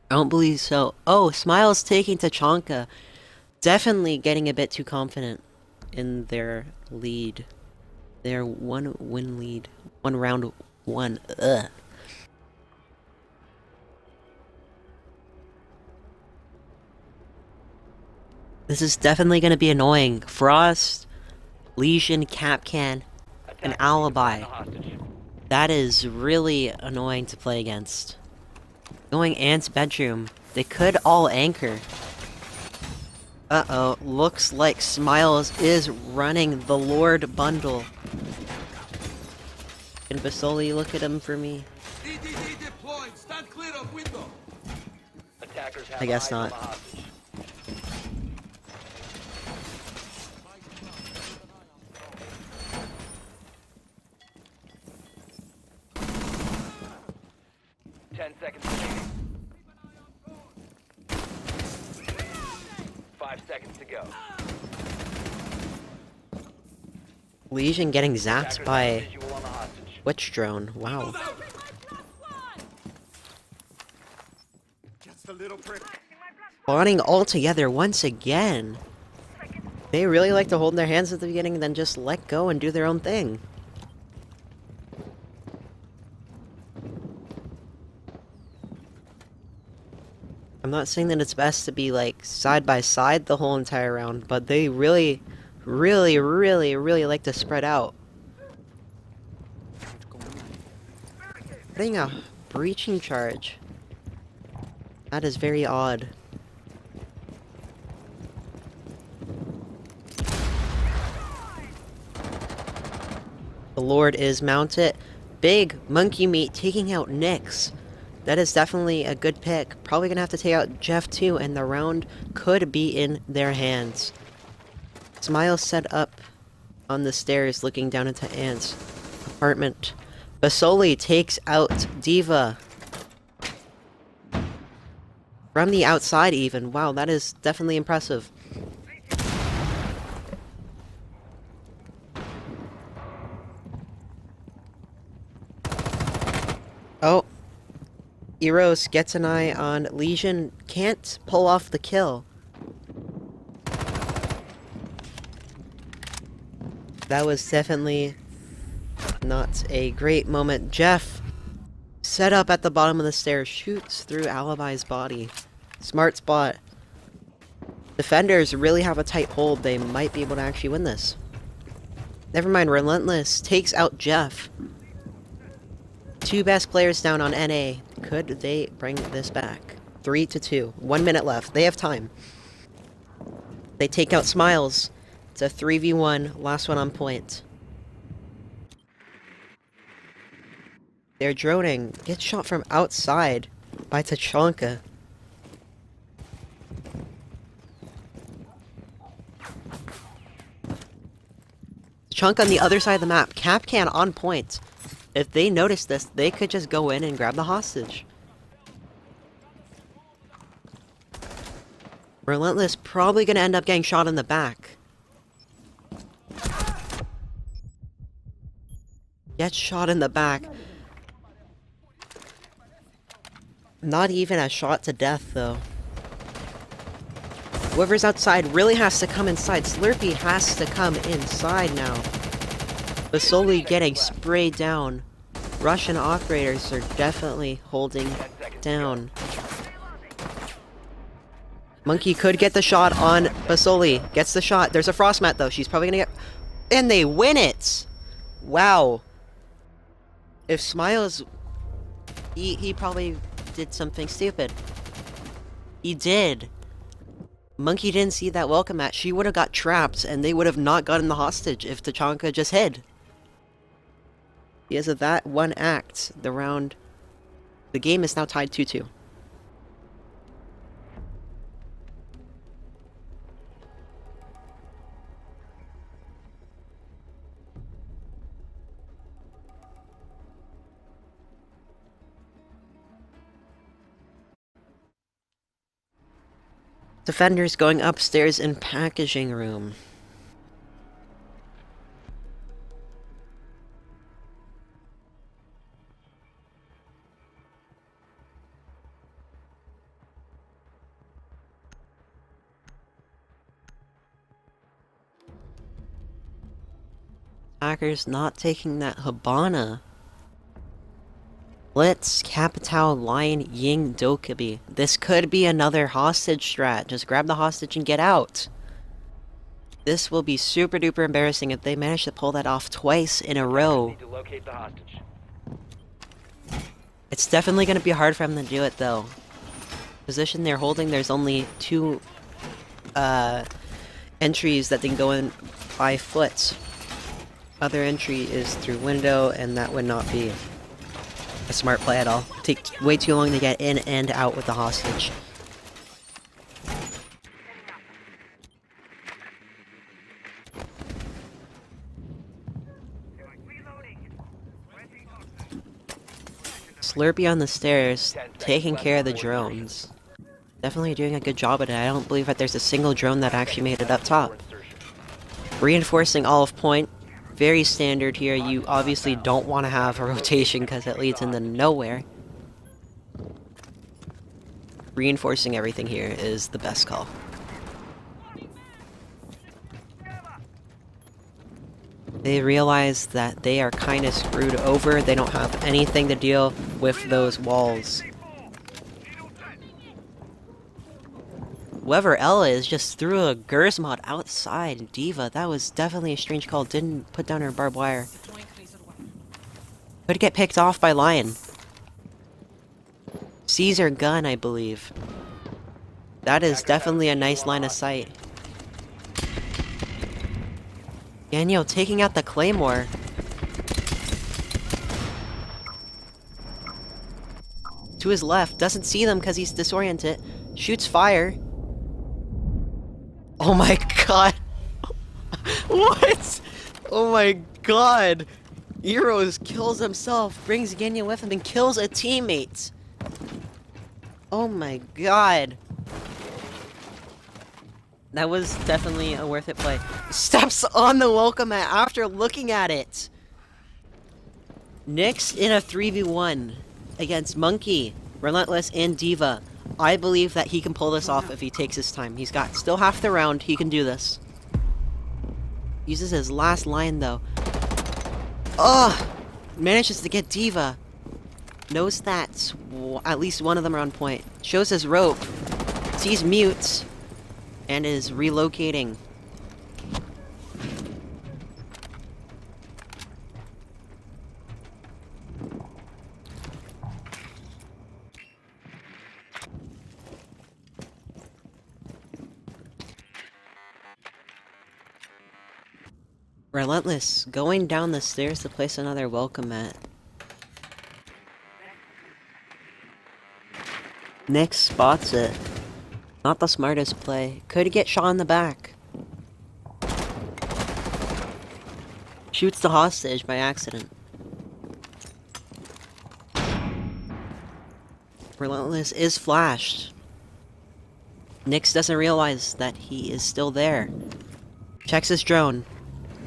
I don't believe so. Oh, Smile's taking Tachanka. Definitely getting a bit too confident in their lead. Their 1-win lead. 1 round 1. Ugh. This is definitely going to be annoying. Frost, Legion, Capcan, an alibi. That is really annoying to play against. Going Ant's bedroom. They could all anchor. Uh-oh. Looks like Smiles is running the Lord bundle. Can Basoli look at him for me? up window. Attackers have I guess eyes on not. the hostage. Ten seconds remaining. 5 seconds to go. Legion getting zapped Attackers have by visual on the hostage. Witch Drone. Wow. Just a little prick. Spawning all together once again. They really like to hold their hands at the beginning and then just let go and do their own thing. I'm not saying that it's best to be like side by side the whole entire round, but they really like to spread out. Putting a breaching charge. That is very odd. The Lord is mounted. Big monkey meat taking out Nyx. That is definitely a good pick. Probably gonna have to take out Jeff too, and the round could be in their hands. Smile set up on the stairs looking down into Ant's apartment. Basoli takes out Diva. From the outside even. Wow, that is definitely impressive. Oh. Eros gets an eye on Legion. Can't pull off the kill. That was definitely not a great moment. Jeff, set up at the bottom of the stairs, shoots through Alibi's body. Smart spot. Defenders really have a tight hold. They might be able to actually win this. Never mind, Relentless takes out Jeff. Two best players down on NA. Could they bring this back? 3-2. 1 minute left. They have time. They take out Smiles. It's a 3v1. Last one on point. They're droning. Gets shot from outside by Tachanka. Tachanka on the other side of the map. Capcan on point. If they notice this, they could just go in and grab the hostage. Relentless probably gonna end up getting shot in the back. Gets shot in the back. Not even a shot to death, though. Whoever's outside really has to come inside. Slurpee has to come inside now. Basoli getting sprayed down. Russian operators are definitely holding down. Monkey could get the shot on Basoli. Gets the shot. There's a frost mat, though. She's probably gonna get... And they win it! Wow. If Smiles... He probably did something stupid. He did. Monkey didn't see that welcome mat. She would have got trapped, and they would have not gotten the hostage if Tachanka just hid. Because of that one act, the game is now tied 2-2. Defenders going upstairs in packaging room. Attackers not taking that Habana. Blitz, Capital, Lion, Ying, Dokubi. This could be another hostage strat. Just grab the hostage and get out. This will be super duper embarrassing if they manage to pull that off twice in a row. Need to locate the hostage. It's definitely going to be hard for them to do it, though. Position they're holding, there's only two entries that they can go in by foot. Other entry is through window, and that would not be a smart play at all. Takes way too long to get in and out with the hostage. Slurpee on the stairs, taking care of the drones. Definitely doing a good job at it. I don't believe that there's a single drone that actually made it up top. Reinforcing olive point. Very standard here. You obviously don't want to have a rotation because it leads into nowhere. Reinforcing everything here is the best call. They realize that they are kind of screwed over. They don't have anything to deal with those walls. Whoever Ella is just threw a Gers mod outside Diva. That was definitely a strange call. Didn't put down her barbed wire. Could get picked off by Lion. Sees her gun, I believe. That is definitely a nice line of sight. Daniel taking out the Claymore. To his left, doesn't see them because he's disoriented. Shoots fire. Oh my god. What? Oh my god. Heroes kills himself, brings Genya with him, and kills a teammate. Oh my god. That was definitely a worth it play. Steps on the welcome mat after looking at it. Nyx in a 3v1 against Monkey, Relentless, and Diva. I believe that he can pull this off if he takes his time. He's got still half the round. He can do this. Uses his last line though. Ugh! Manages to get Diva. Knows that at least one of them are on point. Shows his rope. Sees mutes. And is relocating. Relentless, going down the stairs to place another welcome mat. Nyx spots it. Not the smartest play. Could get shot in the back. Shoots the hostage by accident. Relentless is flashed. Nyx doesn't realize that he is still there. Checks his drone.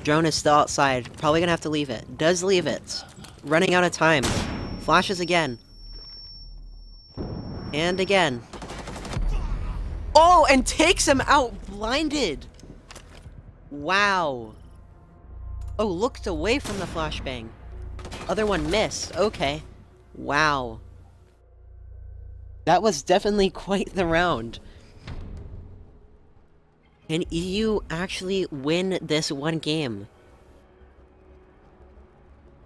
Drone is still outside. Probably gonna have to leave it. Does leave it. Running out of time. Flashes again. And again. Oh, and takes him out blinded. Wow. Oh, looked away from the flashbang. Other one missed. Okay. Wow. That was definitely quite the round. Can EU actually win this one game?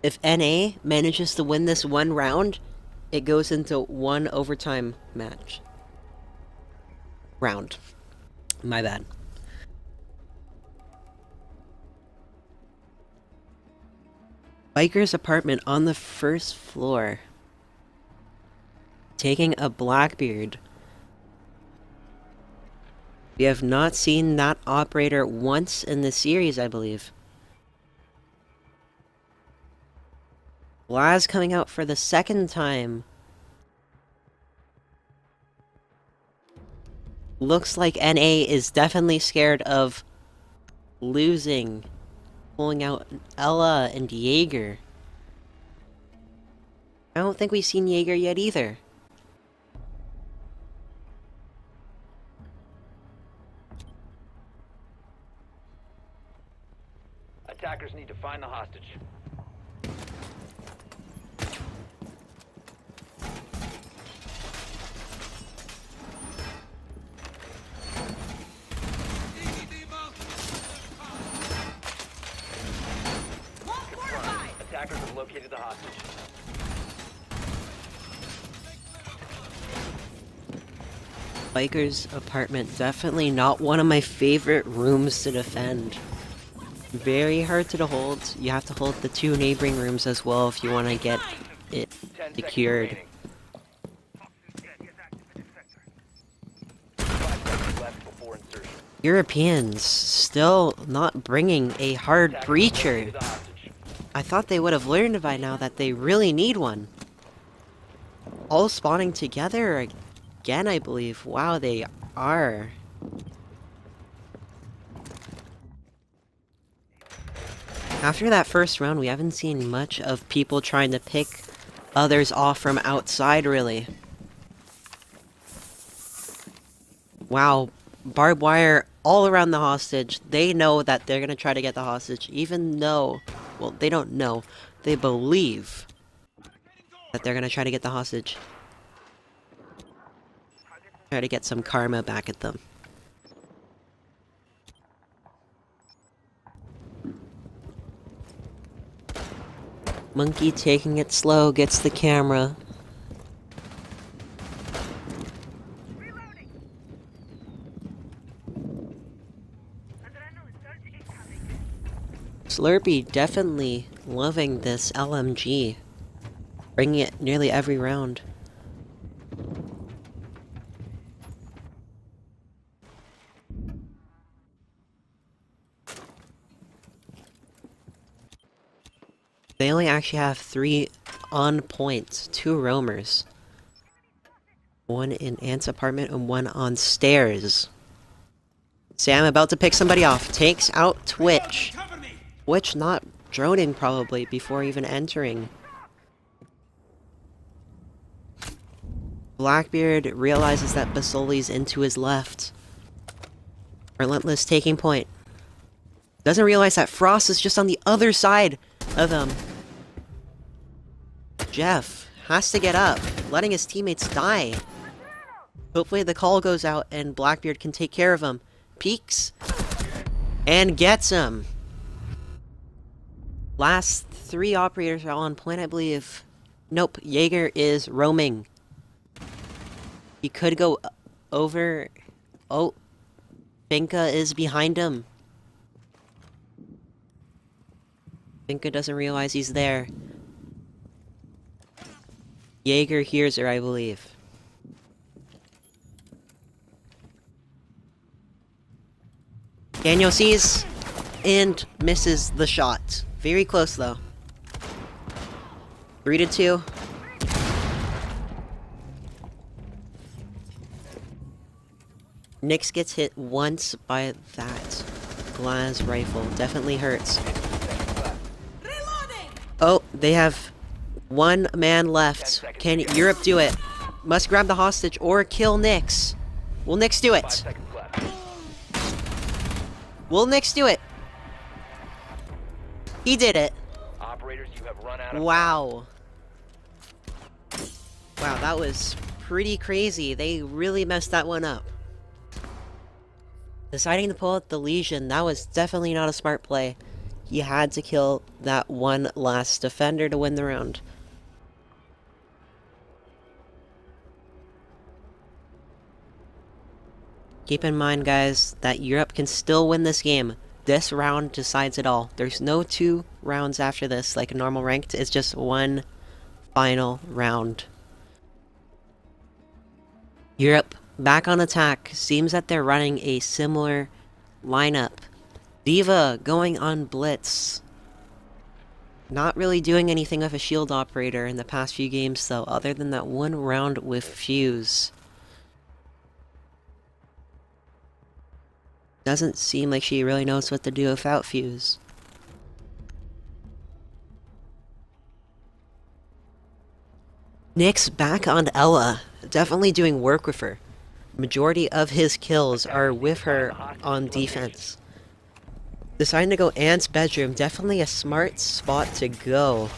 If NA manages to win this one round, it goes into one overtime match. Round. My bad. Biker's apartment on the first floor. Taking a Blackbeard. We have not seen that operator once in the series, I believe. Laz coming out for the second time. Looks like NA is definitely scared of losing. Pulling out Ella and Jaeger. I don't think we've seen Jaeger yet either. Attackers need to find the hostage. Attackers have located the hostage. Biker's apartment, definitely not one of my favorite rooms to defend. Very hard to hold. You have to hold the two neighboring rooms as well if you want to get it 10 secured. seconds remaining. 5 seconds left before insertion. Europeans still not bringing a hard Attackers breacher. located the hostage. I thought they would have learned by now that they really need one. All spawning together again, I believe. Wow, they are. After that first round, we haven't seen much of people trying to pick others off from outside, really. Wow, barbed wire all around the hostage. They know that they're gonna try to get the hostage, even though, well, they don't know. They believe that they're gonna try to get the hostage. Try to get some karma back at them. Monkey taking it slow gets the camera. Slurpee definitely loving this LMG. Bringing it nearly every round. They only actually have 3 on point, 2 roamers. 1 in Ant's apartment and 1 on stairs. Sam about to pick somebody off. Takes out Twitch. Twitch not droning probably before even entering. Blackbeard realizes that Basoli's into his left. Relentless taking point. Doesn't realize that Frost is just on the other side of him. Jeff has to get up, letting his teammates die. Hopefully the call goes out and Blackbeard can take care of him. Peeks. And gets him. Last 3 operators are on point, I believe. Nope, Jaeger is roaming. He could go over... Oh. Finka is behind him. Finka doesn't realize he's there. Jaeger hears her, I believe. Daniel sees and misses the shot. Very close though. 3-2. Nyx gets hit once by that glass rifle. Definitely hurts. Oh, they have 1 man left. Can Europe do it? Must grab the hostage or kill Nyx. Will Nyx do 5 it? seconds left. Will Nyx do it? He did it. Operators, you have run out of Wow. Wow, that was pretty crazy. They really messed that one up. Deciding to pull out the Legion, that was definitely not a smart play. He had to kill that one last defender to win the round. Keep in mind, guys, that Europe can still win this game. This round decides it all. There's no 2 rounds after this, like a normal ranked. It's just 1 final round. Europe back on attack. Seems that they're running a similar lineup. Diva going on Blitz. Not really doing anything with a shield operator in the past few games, though, other than that 1 round with Fuse. Doesn't seem like she really knows what to do without Fuse. Nyx back on Ella. Definitely doing work with her. Majority of his kills are with her on defense. Deciding to go Ant's bedroom. Definitely a smart spot to go.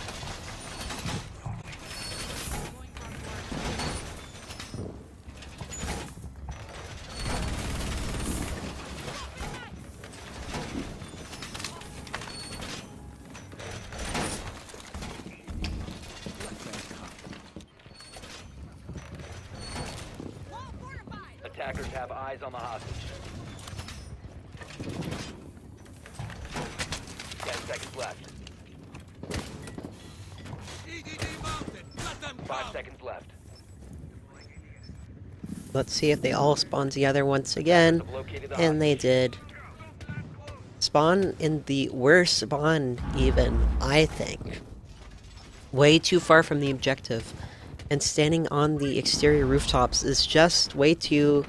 Attackers have eyes on the hostage. 10 seconds left. EDD mounted. Let them 5 seconds left. Let's see if they all spawn together once again. Have located the And they hostage. did. Spawn in the worst spawn, even, I think. Way too far from the objective. And standing on the exterior rooftops is just way too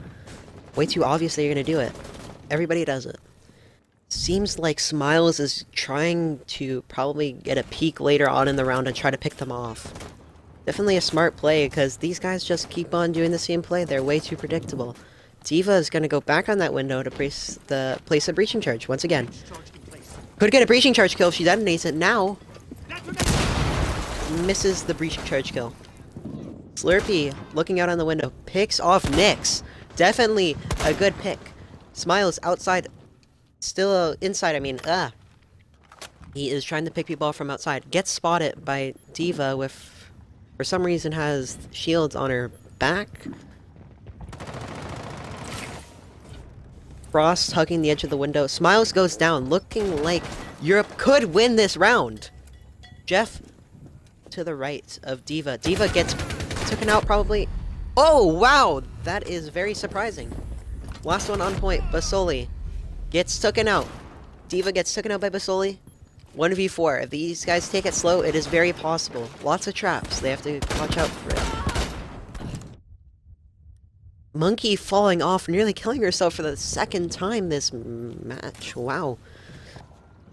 obvious that you're gonna do it. Everybody does it. Seems like Smiles is trying to probably get a peek later on in the round and try to pick them off. Definitely a smart play, because these guys just keep on doing the same play. They're way too predictable. Diva is going to go back on that window to place a breaching charge once again. Could get a breaching charge kill if she detonates it now. Misses the breaching charge kill. Slurpee, looking out on the window, picks off Nyx. Definitely a good pick. Smiles outside. Still inside, I mean, He is trying to pick people off from outside. Gets spotted by Diva with, for some reason, has shields on her back. Frost hugging the edge of the window. Smiles goes down, looking like Europe could win this round. Jeff to the right of Diva. Diva gets taken out probably. Oh, wow! That is very surprising. Last one on point. Basoli gets taken out. Diva gets taken out by Basoli. 1v4. If these guys take it slow, it is very possible. Lots of traps. They have to watch out for it. Monkey falling off, nearly killing herself for the second time this match. Wow.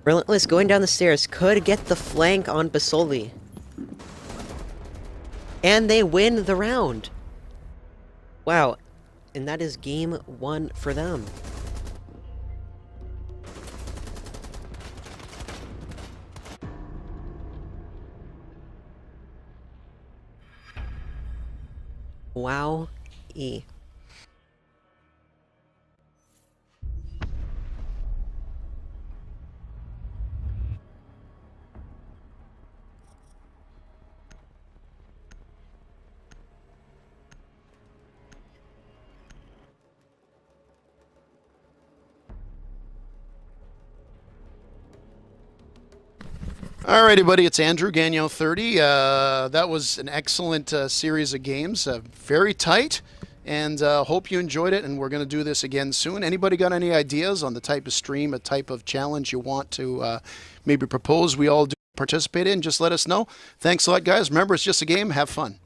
Relentless going down the stairs. Could get the flank on Basoli. And they win the round. Wow. And that is game 1 for them. Wow. E. All right, everybody, it's Andrew, Gagnon 30. That was an excellent series of games, very tight, and hope you enjoyed it, and we're going to do this again soon. Anybody got any ideas on the type of stream, a type of challenge you want to maybe propose we all do participate in? Just let us know. Thanks a lot, guys. Remember, it's just a game. Have fun.